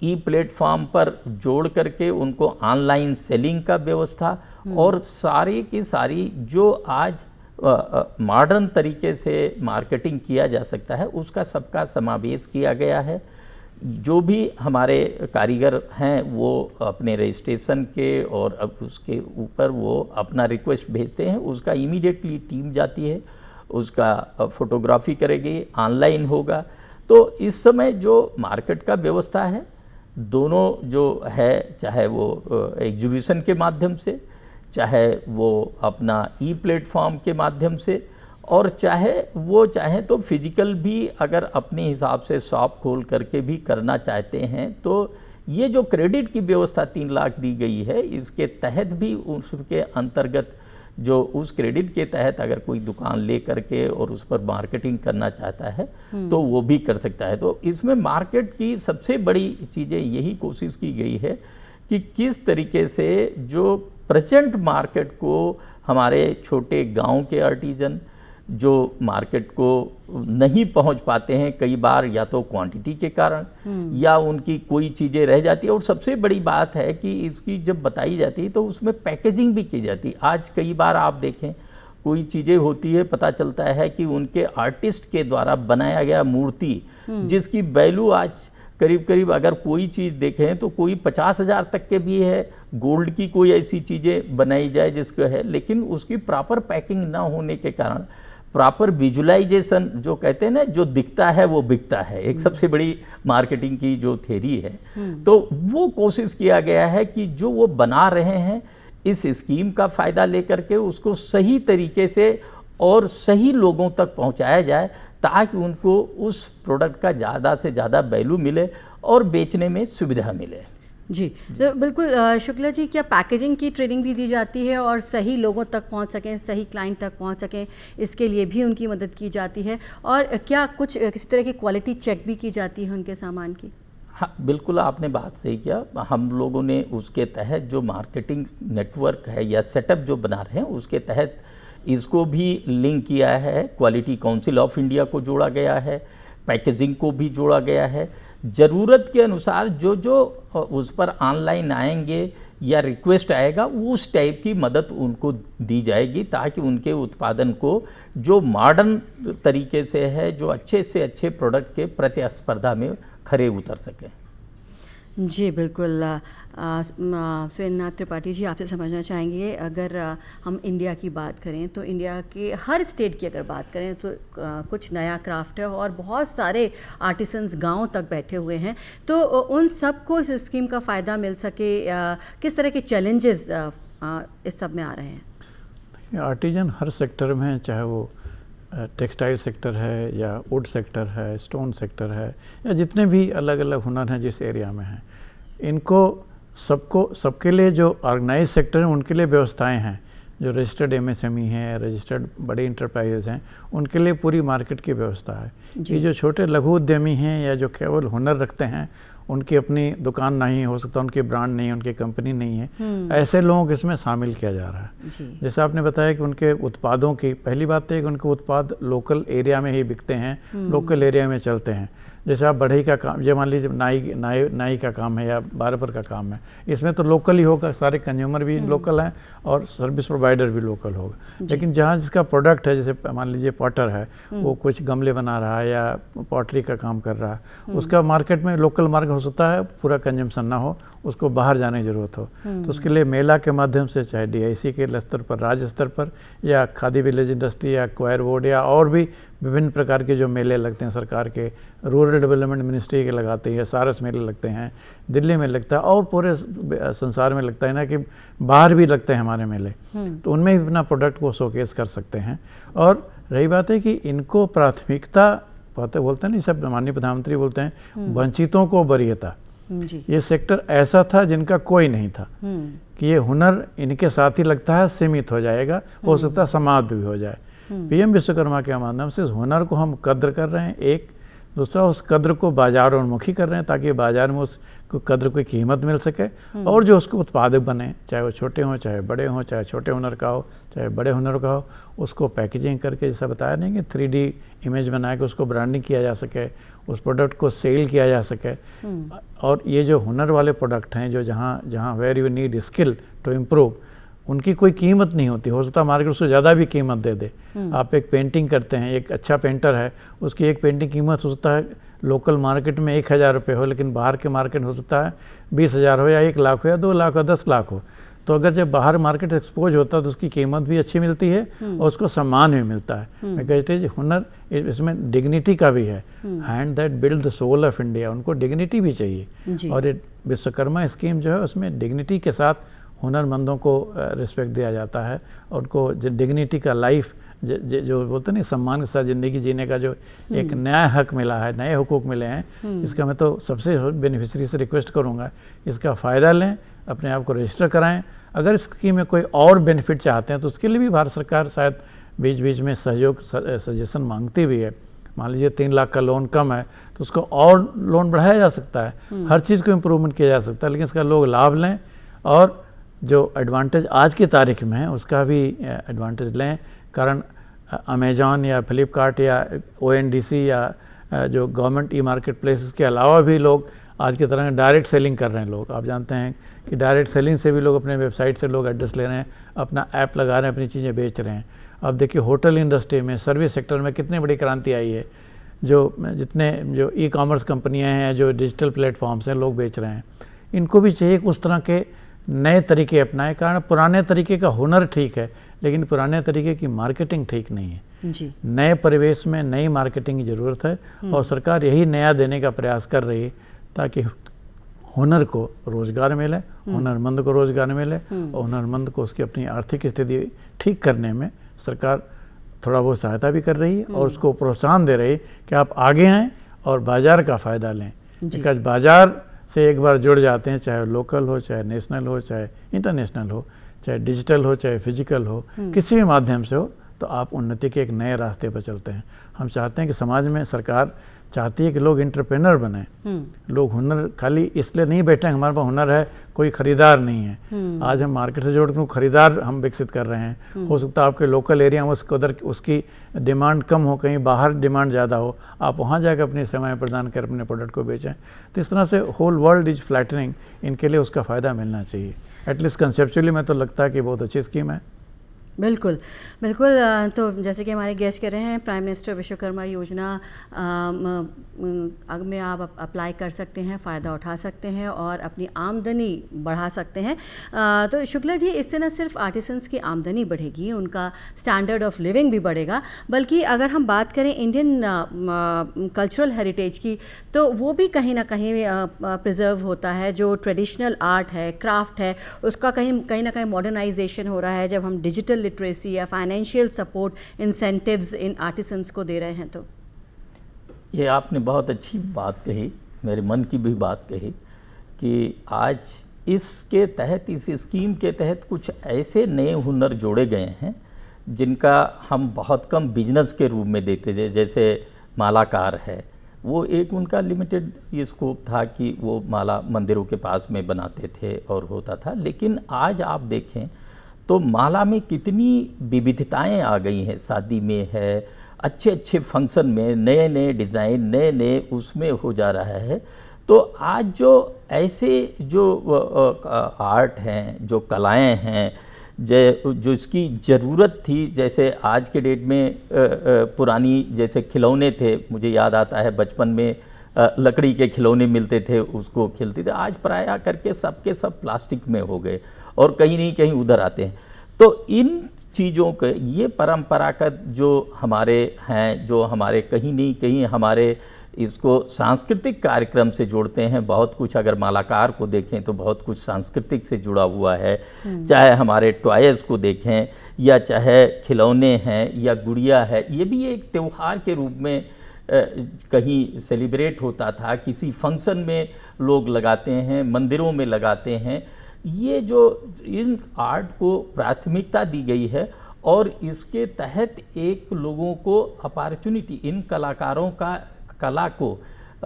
ई प्लेटफॉर्म पर जोड़ करके उनको ऑनलाइन सेलिंग का व्यवस्था, और सारी की सारी जो आज मॉडर्न तरीके से मार्केटिंग किया जा सकता है उसका सबका समावेश किया गया है। जो भी हमारे कारीगर हैं वो अपने रजिस्ट्रेशन के और अब उसके ऊपर वो अपना रिक्वेस्ट भेजते हैं, उसका इमीडिएटली टीम जाती है, उसका फोटोग्राफी करेगी, ऑनलाइन होगा। तो इस समय जो मार्केट का व्यवस्था है, दोनों जो है, चाहे वो एग्जीबिशन के माध्यम से, चाहे वो अपना ई प्लेटफॉर्म के माध्यम से, और चाहे तो फिजिकल भी अगर अपने हिसाब से शॉप खोल करके भी करना चाहते हैं, तो ये जो क्रेडिट की व्यवस्था 3 लाख दी गई है, इसके तहत भी उसके अंतर्गत जो उस क्रेडिट के तहत अगर कोई दुकान ले करके और उस पर मार्केटिंग करना चाहता है तो वो भी कर सकता है। तो इसमें मार्केट की सबसे बड़ी चीज़ें यही कोशिश की गई है कि किस तरीके से जो प्रेजेंट मार्केट को हमारे छोटे गांव के आर्टिजन जो मार्केट को नहीं पहुंच पाते हैं, कई बार या तो क्वांटिटी के कारण या उनकी कोई चीज़ें रह जाती है, और सबसे बड़ी बात है कि इसकी जब बताई जाती है तो उसमें पैकेजिंग भी की जाती है। आज कई बार आप देखें कोई चीज़ें होती है, पता चलता है कि उनके आर्टिस्ट के द्वारा बनाया गया मूर्ति जिसकी वैल्यू आज करीब अगर कोई चीज़ देखें तो कोई 50,000 तक के भी है, गोल्ड की कोई ऐसी चीज़ें बनाई जाए जिसको है, लेकिन उसकी प्रॉपर पैकिंग ना होने के कारण, प्रॉपर विजुअलाइजेशन जो कहते हैं ना, जो दिखता है वो बिकता है, एक सबसे बड़ी मार्केटिंग की जो थ्योरी है। तो वो कोशिश किया गया है कि जो वो बना रहे हैं इस स्कीम का फ़ायदा लेकर के उसको सही तरीके से और सही लोगों तक पहुंचाया जाए, ताकि उनको उस प्रोडक्ट का ज़्यादा से ज़्यादा वैल्यू मिले और बेचने में सुविधा मिले। जी, तो बिल्कुल शुक्ला जी, क्या पैकेजिंग की ट्रेनिंग भी दी जाती है और सही लोगों तक पहुंच सकें, सही क्लाइंट तक पहुंच सकें, इसके लिए भी उनकी मदद की जाती है? और क्या कुछ किसी तरह की क्वालिटी चेक भी की जाती है उनके सामान की? हाँ, बिल्कुल आपने बात सही किया। हम लोगों ने उसके तहत जो मार्केटिंग नेटवर्क है या सेटअप जो बना रहे हैं, उसके तहत इसको भी लिंक किया है, क्वालिटी काउंसिल ऑफ इंडिया को जोड़ा गया है, पैकेजिंग को भी जोड़ा गया है। ज़रूरत के अनुसार जो जो उस पर ऑनलाइन आएंगे या रिक्वेस्ट आएगा, उस टाइप की मदद उनको दी जाएगी, ताकि उनके उत्पादन को जो मॉडर्न तरीके से है, जो अच्छे से अच्छे प्रोडक्ट के प्रतिस्पर्धा में खरे उतर सकें। जी बिल्कुल। सुरेंद्र त्रिपाठी जी, आपसे समझना चाहेंगे, अगर हम इंडिया की बात करें तो इंडिया के हर स्टेट की अगर बात करें तो कुछ नया क्राफ्ट है और बहुत सारे आर्टिसंस गांव तक बैठे हुए हैं, तो उन सबको इस स्कीम का फ़ायदा मिल सके, किस तरह के चैलेंजेस इस सब में आ रहे हैं? देखिए, आर्टिजन हर सेक्टर में है, चाहे वो टेक्सटाइल सेक्टर है या वुड सेक्टर है, स्टोन सेक्टर है, या जितने भी अलग अलग हुनर हैं जिस एरिया में हैं, इनको सबके लिए जो ऑर्गेनाइज सेक्टर हैं उनके लिए व्यवस्थाएं हैं। जो रजिस्टर्ड एमएसएमई हैं, रजिस्टर्ड बड़े इंटरप्राइजेज हैं, उनके लिए पूरी मार्केट की व्यवस्था है। ये जो छोटे लघु उद्यमी हैं या जो केवल हुनर रखते हैं, उनकी अपनी दुकान नहीं हो सकता, उनकी ब्रांड नहीं है, उनकी कंपनी नहीं है, ऐसे लोगों को इसमें शामिल किया जा रहा है। जैसे आपने बताया कि उनके उत्पादों की पहली बात है कि उनके उत्पाद लोकल एरिया में ही बिकते हैं, लोकल एरिया में चलते हैं। जैसे आप बढ़ई का काम, ये मान लीजिए नाई का काम है या बार्बर का काम है, इसमें तो लोकल ही होगा, सारे कंज्यूमर भी लोकल हैं और सर्विस प्रोवाइडर भी लोकल होगा। लेकिन जहाँ जिसका प्रोडक्ट है, जैसे मान लीजिए पॉटर है, वो कुछ गमले बना रहा है या पॉटरी का काम कर रहा है, उसका मार्केट में लोकल मार्केट हो सकता है, पूरा कंजम्पशन ना हो, उसको बाहर जाने की ज़रूरत हो, तो उसके लिए मेला के माध्यम से, चाहे DIC के स्तर पर, राज्य स्तर पर, या खादी विलेज इंडस्ट्री या क्वायर बोर्ड या और भी विभिन्न प्रकार के जो मेले लगते हैं सरकार के, रूरल डेवलपमेंट मिनिस्ट्री के लगाते हैं, सारस मेले लगते हैं, दिल्ली में लगता है और पूरे संसार में लगता है ना, कि बाहर भी लगते हैं हमारे मेले, तो उनमें भी अपना प्रोडक्ट को शोकेस कर सकते हैं। और रही बात है कि इनको प्राथमिकता बोलते हैं नहीं, सब माननीय प्रधानमंत्री बोलते हैं वंचितों को वरीयता। ये सेक्टर ऐसा था जिनका कोई नहीं था, कि ये हुनर इनके साथ ही लगता है सीमित हो जाएगा, हो सकता है समाप्त भी हो जाए। PM विश्वकर्मा के माध्यम से इस हुनर को हम कद्र कर रहे हैं, एक दूसरा उस कद्र को बाजारोन्मुखी कर रहे हैं, ताकि बाजार में उस कद्र की कीमत मिल सके, और जो उसको उत्पादक बने, चाहे वो छोटे हों चाहे बड़े हों, चाहे छोटे हुनर का हो चाहे बड़े हुनर का हो, उसको पैकेजिंग करके, जैसा बताया नहीं कि 3D इमेज बना के उसको ब्रांडिंग किया जा सके, उस प्रोडक्ट को सेल किया जा सके। और ये जो हुनर वाले प्रोडक्ट हैं, जो जहाँ where you need skill to improve, उनकी कोई कीमत नहीं होती, हो सकता है मार्केट उसको ज़्यादा भी कीमत दे दे। आप एक पेंटिंग करते हैं, एक अच्छा पेंटर है, उसकी एक पेंटिंग कीमत हो सकता है लोकल मार्केट में 1000 रुपये हो, लेकिन बाहर के मार्केट हो सकता है 20,000 हो या 1 लाख हो या 2 लाख हो 10 लाख हो। तो अगर जब बाहर मार्केट एक्सपोज होता है तो उसकी कीमत भी अच्छी मिलती है और उसको सम्मान भी मिलता है। मैं कहते हैं हुनर, इसमें डिग्निटी का भी है, hand that build the soul of India, उनको डिग्निटी भी चाहिए। और ये विश्वकर्मा स्कीम जो है उसमें डिग्निटी के साथ हुनरमंदों को रिस्पेक्ट दिया जाता है, और उनको डिग्निटी का लाइफ, जो बोलते नहीं, सम्मान के साथ ज़िंदगी जीने का जो एक नया हक मिला है, नए हुकूक मिले हैं, इसका मैं तो सबसे बेनिफिशरी से रिक्वेस्ट करूँगा, इसका फ़ायदा लें, अपने आप को रजिस्टर कराएं। अगर इस स्कीम में कोई और बेनिफिट चाहते हैं तो उसके लिए भी भारत सरकार शायद बीच बीच में सहयोग सजेशन मांगती भी है। मान लीजिए 3 लाख का लोन कम है तो उसको और लोन बढ़ाया जा सकता है, हर चीज़ को इम्प्रूवमेंट किया जा सकता है, लेकिन इसका लोग लाभ लें और जो एडवांटेज आज की तारीख में है उसका भी एडवांटेज लें। कारण अमेजॉन या फ्लिपकार्ट या ONDC या जो गवर्नमेंट मार्केट प्लेसेस के अलावा भी लोग आज की तरह डायरेक्ट सेलिंग कर रहे हैं। लोग, आप जानते हैं कि डायरेक्ट सेलिंग से भी लोग अपने वेबसाइट से लोग एड्रेस ले रहे हैं, अपना ऐप लगा रहे हैं, अपनी चीज़ें बेच रहे हैं। अब देखिए होटल इंडस्ट्री में, सर्विस सेक्टर में कितनी बड़ी क्रांति आई है। जो ई-कॉमर्स कंपनियां हैं, जो डिजिटल प्लेटफॉर्म्स हैं, लोग बेच रहे हैं। इनको भी चाहिए कि उस तरह के नए तरीके अपनाएं। कारण पुराने तरीके का हुनर ठीक है, लेकिन पुराने तरीके की मार्केटिंग ठीक नहीं है जी। नए परिवेश में नई मार्केटिंग की ज़रूरत है और सरकार यही नया देने का प्रयास कर रही है ताकि हुनर को रोजगार मिले, हुनरमंद को रोजगार मिले और हुनरमंद को उसकी अपनी आर्थिक स्थिति ठीक करने में सरकार थोड़ा बहुत सहायता भी कर रही है और उसको प्रोत्साहन दे रही है कि आप आगे आएँ और बाजार का फ़ायदा लें। बिकॉज बाजार से एक बार जुड़ जाते हैं, चाहे लोकल हो, चाहे नेशनल हो, चाहे इंटरनेशनल हो, चाहे डिजिटल हो, चाहे फिजिकल हो, किसी भी माध्यम से हो, तो आप उन्नति के एक नए रास्ते पर चलते हैं। हम चाहते हैं कि समाज में सरकार चाहती है कि लोग एंटरप्रेन्योर बने, लोग हुनर खाली इसलिए नहीं बैठे हैं हमारे पास हुनर है, कोई खरीदार नहीं है। आज हम मार्केट से जोड़ के खरीदार हम विकसित कर रहे हैं। हो सकता है आपके लोकल एरिया में उधर उसकी डिमांड कम हो, कहीं बाहर डिमांड ज़्यादा हो, आप वहाँ जाकर अपनी सेवाएं प्रदान कर अपने प्रोडक्ट को बेचें। तो इस तरह से होल वर्ल्ड इज फ्लैटनिंग, इनके लिए उसका फ़ायदा मिलना चाहिए। एटलीस्ट कंसेप्चुअली मैं तो लगता है कि बहुत अच्छी स्कीम है। बिल्कुल बिल्कुल। तो जैसे कि हमारे गेस्ट कह रहे हैं, प्राइम मिनिस्टर विश्वकर्मा योजना में आप अप्लाई कर सकते हैं, फ़ायदा उठा सकते हैं और अपनी आमदनी बढ़ा सकते हैं। तो शुक्ला जी, इससे न सिर्फ आर्टिसंस की आमदनी बढ़ेगी, उनका स्टैंडर्ड ऑफ लिविंग भी बढ़ेगा, बल्कि अगर हम बात करें इंडियन कल्चरल हेरिटेज की, तो वो भी कहीं ना कहीं प्रिजर्व होता है। जो ट्रेडिशनल आर्ट है, क्राफ्ट है, उसका कहीं ना कहीं मॉडर्नाइजेशन हो रहा है जब हम डिजिटल लिटरेसी या फाइनेंशियल सपोर्ट इंसेंटिव्स इन आर्टिसंस को दे रहे हैं। तो ये आपने बहुत अच्छी बात कही, मेरे मन की भी बात कही कि आज इसके तहत, इस स्कीम के तहत कुछ ऐसे नए हुनर जोड़े गए हैं जिनका हम बहुत कम बिजनेस के रूप में देखते थे। जैसे मालाकार है, वो एक उनका लिमिटेड ये स्कोप था कि वो माला मंदिरों के पास में बनाते थे और होता था। लेकिन आज आप देखें तो माला में कितनी विविधताएं आ गई हैं। शादी में है, अच्छे अच्छे फंक्शन में नए नए डिज़ाइन, नए नए उसमें हो जा रहा है। तो आज जो ऐसे जो आर्ट हैं, जो कलाएं हैं, जो इसकी ज़रूरत थी, जैसे आज के डेट में पुरानी जैसे खिलौने थे, मुझे याद आता है बचपन में लकड़ी के खिलौने मिलते थे, उसको खेलते थे। आज प्रायः करके सबके सब प्लास्टिक में हो गए और कहीं नहीं कहीं उधर आते हैं। तो इन चीज़ों के, ये परंपरागत जो हमारे हैं, जो हमारे कहीं नहीं कहीं हमारे इसको सांस्कृतिक कार्यक्रम से जोड़ते हैं। बहुत कुछ अगर मालाकार को देखें तो बहुत कुछ सांस्कृतिक से जुड़ा हुआ है, चाहे हमारे टॉयज़ को देखें या चाहे खिलौने हैं या गुड़िया है। ये भी एक त्यौहार के रूप में कहीं सेलिब्रेट होता था, किसी फंक्शन में लोग लगाते हैं, मंदिरों में लगाते हैं। ये जो इन आर्ट को प्राथमिकता दी गई है और इसके तहत एक लोगों को अपॉर्चुनिटी, इन कलाकारों का कला को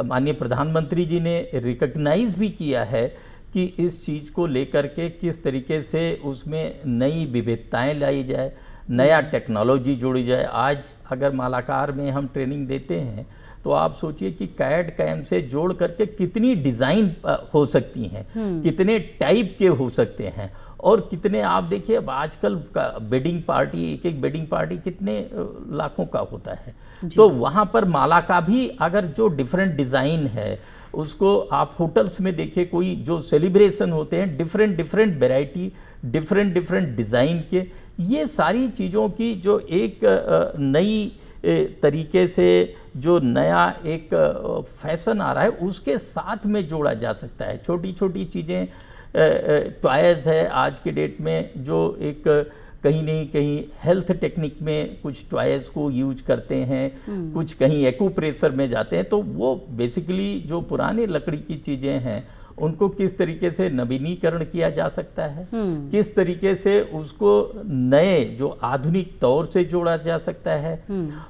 माननीय प्रधानमंत्री जी ने रिकॉग्नाइज भी किया है कि इस चीज़ को लेकर के किस तरीके से उसमें नई विविधताएं लाई जाए, नया टेक्नोलॉजी जोड़ी जाए। आज अगर मालाकार में हम ट्रेनिंग देते हैं तो आप सोचिए कि कैड कैम से जोड़ करके कितनी डिज़ाइन हो सकती हैं, कितने टाइप के हो सकते हैं और कितने, आप देखिए अब आजकल का वेडिंग पार्टी, एक वेडिंग पार्टी कितने लाखों का होता है। तो वहाँ पर माला का भी अगर जो डिफरेंट डिज़ाइन है, उसको आप होटल्स में देखिए, कोई जो सेलिब्रेशन होते हैं, डिफरेंट वैरायटी, डिफरेंट डिज़ाइन के, ये सारी चीज़ों की जो एक नई तरीके से जो नया एक फैशन आ रहा है उसके साथ में जोड़ा जा सकता है। छोटी छोटी चीज़ें, टॉयज़ है आज के डेट में, जो एक कहीं नहीं कहीं हेल्थ टेक्निक में कुछ टॉयज़ को यूज करते हैं, कुछ कहीं एक्यूप्रेशर में जाते हैं। तो वो बेसिकली जो पुराने लकड़ी की चीज़ें हैं उनको किस तरीके से नवीनीकरण किया जा सकता है, किस तरीके से उसको नए जो आधुनिक तौर से जोड़ा जा सकता है।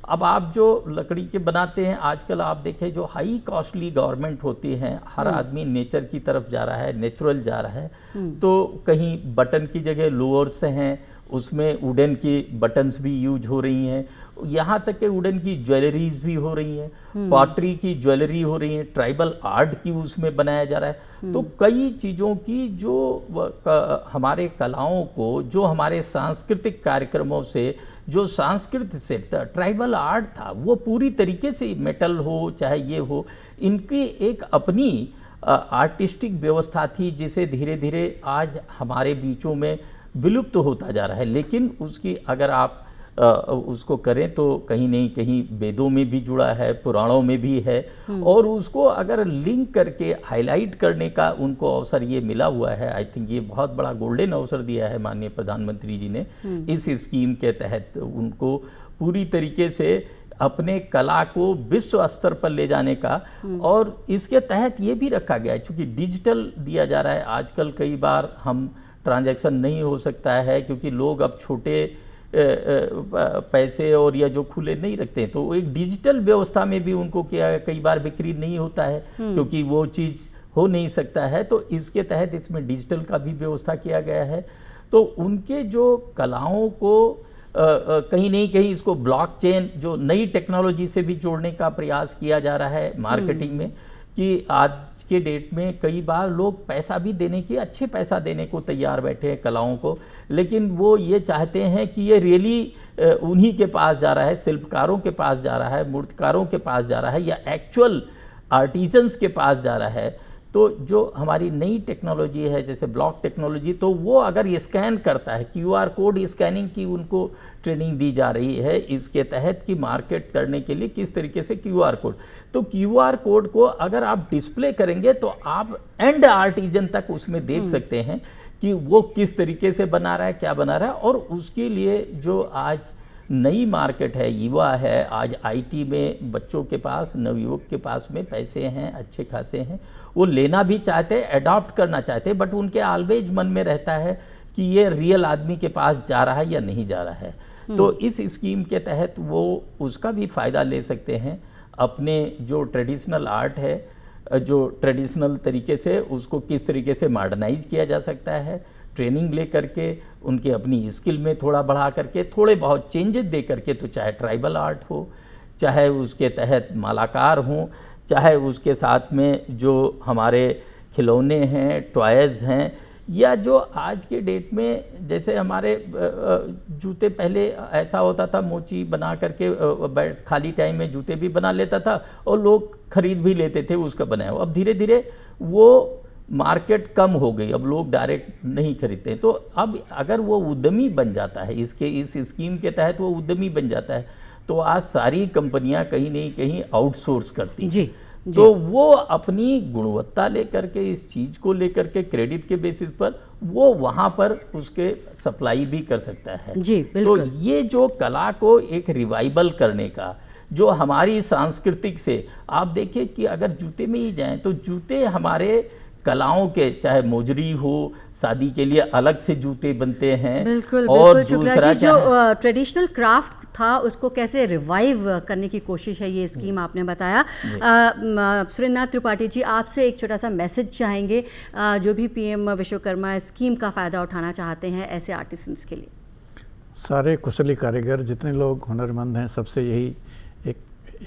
अब आप जो लकड़ी के बनाते हैं आजकल, आप देखें जो हाई कॉस्टली गवर्नमेंट होती हैं, हर आदमी नेचर की तरफ जा रहा है, नेचुरल जा रहा है। तो कहीं बटन की जगह लोअर्स हैं, उसमें वुडन की बटन्स भी यूज हो रही हैं, यहाँ तक कि वुडन की ज्वेलरीज भी हो रही हैं, पॉटरी की ज्वेलरी हो रही है, ट्राइबल आर्ट की उसमें बनाया जा रहा है। तो कई चीज़ों की जो हमारे कलाओं को, जो हमारे सांस्कृतिक कार्यक्रमों से, जो सांस्कृतिक से ट्राइबल आर्ट था, वो पूरी तरीके से मेटल हो चाहे ये हो, इनकी एक अपनी आर्टिस्टिक व्यवस्था थी जिसे धीरे धीरे आज हमारे बीचों में विलुप्त होता जा रहा है। लेकिन उसकी अगर आप उसको करें तो कहीं नहीं कहीं वेदों में भी जुड़ा है, पुराणों में भी है, और उसको अगर लिंक करके हाईलाइट करने का उनको अवसर ये मिला हुआ है। आई थिंक ये बहुत बड़ा गोल्डन अवसर दिया है माननीय प्रधानमंत्री जी ने इस स्कीम के तहत उनको पूरी तरीके से अपने कला को विश्व स्तर पर ले जाने का। और इसके तहत ये भी रखा गया है चूंकि डिजिटल दिया जा रहा है, आजकल कई बार हम ट्रांजैक्शन नहीं हो सकता है क्योंकि लोग अब छोटे पैसे और या जो खुले नहीं रखते हैं, तो एक डिजिटल व्यवस्था में भी उनको क्या कई बार बिक्री नहीं होता है क्योंकि वो चीज़ हो नहीं सकता है। तो इसके तहत इसमें डिजिटल का भी व्यवस्था किया गया है। तो उनके जो कलाओं को कहीं नहीं कहीं इसको ब्लॉकचेन जो नई टेक्नोलॉजी से भी जोड़ने का प्रयास किया जा रहा है मार्केटिंग में, कि आज के डेट में कई बार लोग पैसा भी देने की अच्छे पैसा देने को तैयार बैठे हैं कलाओं को, लेकिन वो ये चाहते हैं कि ये रियली उन्हीं के पास जा रहा है, शिल्पकारों के पास जा रहा है, मूर्तिकारों के पास जा रहा है या एक्चुअल आर्टिजन्स के पास जा रहा है। तो जो हमारी नई टेक्नोलॉजी है जैसे ब्लॉक टेक्नोलॉजी, तो वो अगर ये स्कैन करता है, QR कोड स्कैनिंग की उनको ट्रेनिंग दी जा रही है इसके तहत कि मार्केट करने के लिए किस तरीके से QR कोड, तो QR कोड को अगर आप डिस्प्ले करेंगे तो आप एंड आर्टिजन तक उसमें देख सकते हैं कि वो किस तरीके से बना रहा है, क्या बना रहा है। और उसके लिए जो आज नई मार्केट है, युवा है, आज IT में बच्चों के पास, नवयुवक के पास में पैसे हैं, अच्छे खासे हैं, वो लेना भी चाहते हैं, अडॉप्ट करना चाहते हैं, बट उनके ऑलवेज मन में रहता है कि ये रियल आदमी के पास जा रहा है या नहीं जा रहा है। तो इस स्कीम के तहत वो उसका भी फ़ायदा ले सकते हैं। अपने जो ट्रेडिशनल आर्ट है, जो ट्रेडिशनल तरीके से उसको किस तरीके से मॉडर्नाइज किया जा सकता है, ट्रेनिंग ले करके उनके अपनी स्किल में थोड़ा बढ़ा करके थोड़े बहुत चेंजेस दे करके, तो चाहे ट्राइबल आर्ट हो, चाहे उसके तहत मालाकार हों, चाहे उसके साथ में जो हमारे खिलौने हैं, टॉयज़ हैं, या जो आज के डेट में जैसे हमारे जूते, पहले ऐसा होता था मोची बना करके खाली टाइम में जूते भी बना लेता था और लोग खरीद भी लेते थे उसका बनाया हुआ। अब धीरे धीरे वो मार्केट कम हो गई, अब लोग डायरेक्ट नहीं खरीदते। तो अब अगर वो उद्यमी बन जाता है, इस स्कीम के तहत वो उद्यमी बन जाता है, तो आज सारी कंपनियां कहीं नहीं कहीं आउटसोर्स करती हैं। तो वो अपनी गुणवत्ता लेकर के, इस चीज़ को लेकर के क्रेडिट के बेसिस पर वो वहाँ पर उसके सप्लाई भी कर सकता है। जी बिल्कुल। तो ये जो कला को एक रिवाइवल करने का, जो हमारी सांस्कृतिक से, आप देखिए कि अगर जूते में ही जाएं तो जूते हमारे कलाओं के, चाहे मोजरी हो, शादी के लिए अलग से जूते बनते हैं। बिल्कुल और बिल्कुल शुक्ला जी, जो ट्रेडिशनल क्राफ्ट था उसको कैसे रिवाइव करने की कोशिश है ये स्कीम आपने बताया। सुरेंद्र त्रिपाठी जी, आपसे एक छोटा सा मैसेज चाहेंगे जो भी PM विश्वकर्मा स्कीम का फ़ायदा उठाना चाहते हैं ऐसे आर्टिसंस के लिए। सारे कुशली कारीगर, जितने लोग हुनरमंद हैं, सबसे यही एक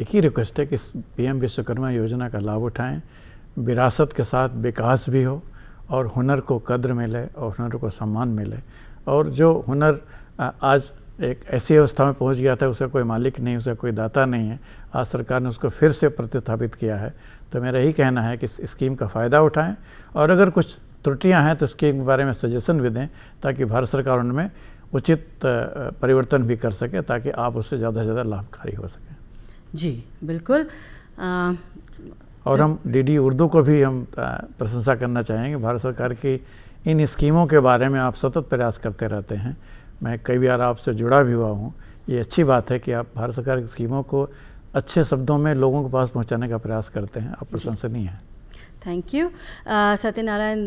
ही रिक्वेस्ट है कि PM विश्वकर्मा योजना का लाभ उठाएं, विरासत के साथ विकास भी हो और हुनर को कद्र मिले और हुनर को सम्मान मिले। और जो हुनर आज एक ऐसी अवस्था में पहुंच गया था, उसका कोई मालिक नहीं, उसका कोई दाता नहीं है, आज सरकार ने उसको फिर से प्रतिस्थापित किया है। तो मेरा यही कहना है कि इस स्कीम का फ़ायदा उठाएं और अगर कुछ त्रुटियां हैं तो स्कीम के बारे में सजेशन भी दें ताकि भारत सरकार उनमें उचित परिवर्तन भी कर सके ताकि आप उससे ज़्यादा से ज़्यादा लाभकारी हो सकें। जी बिल्कुल। और हम DD उर्दू को भी हम प्रशंसा करना चाहेंगे। भारत सरकार की इन स्कीमों के बारे में आप सतत प्रयास करते रहते हैं। मैं कई बार आपसे जुड़ा भी हुआ हूँ। ये अच्छी बात है कि आप भारत सरकार की स्कीमों को अच्छे शब्दों में लोगों के पास पहुँचाने का प्रयास करते हैं। आप प्रशंसनीय हैं। Thank you. सत्यनारायण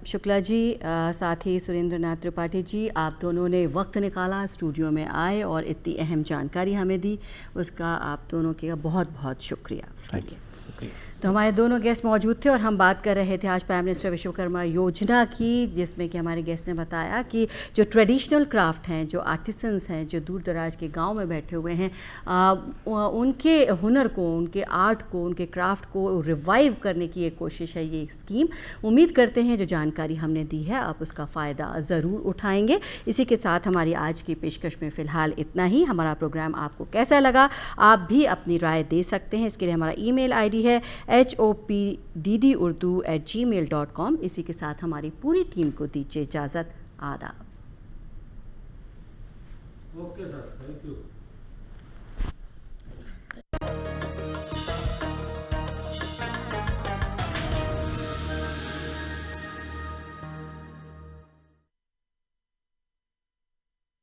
शुक्ला जी, साथ ही सुरेंद्र नाथ त्रिपाठी जी, आप दोनों ने वक्त निकाला, स्टूडियो में आए और इतनी अहम जानकारी हमें दी, उसका आप दोनों का बहुत बहुत शुक्रिया। Thank you. शुक्रिया। तो हमारे दोनों गेस्ट मौजूद थे और हम बात कर रहे थे आज प्राइम मिनिस्टर विश्वकर्मा योजना की, जिसमें कि हमारे गेस्ट ने बताया कि जो ट्रेडिशनल क्राफ्ट हैं, जो आर्टिसंस हैं, जो दूर दराज के गांव में बैठे हुए हैं, उनके हुनर को, उनके आर्ट को, उनके क्राफ्ट को रिवाइव करने की एक कोशिश है ये स्कीम। उम्मीद करते हैं जो जानकारी हमने दी है आप उसका फ़ायदा ज़रूर उठाएंगे। इसी के साथ हमारी आज की पेशकश में फ़िलहाल इतना ही। हमारा प्रोग्राम आपको कैसा लगा आप भी अपनी राय दे सकते हैं। इसके लिए हमारा email ID है hopdurdu@gmail.com। इसी के साथ हमारी पूरी टीम को दीजिए इजाज़त। आदाब। Okay sir, thank you.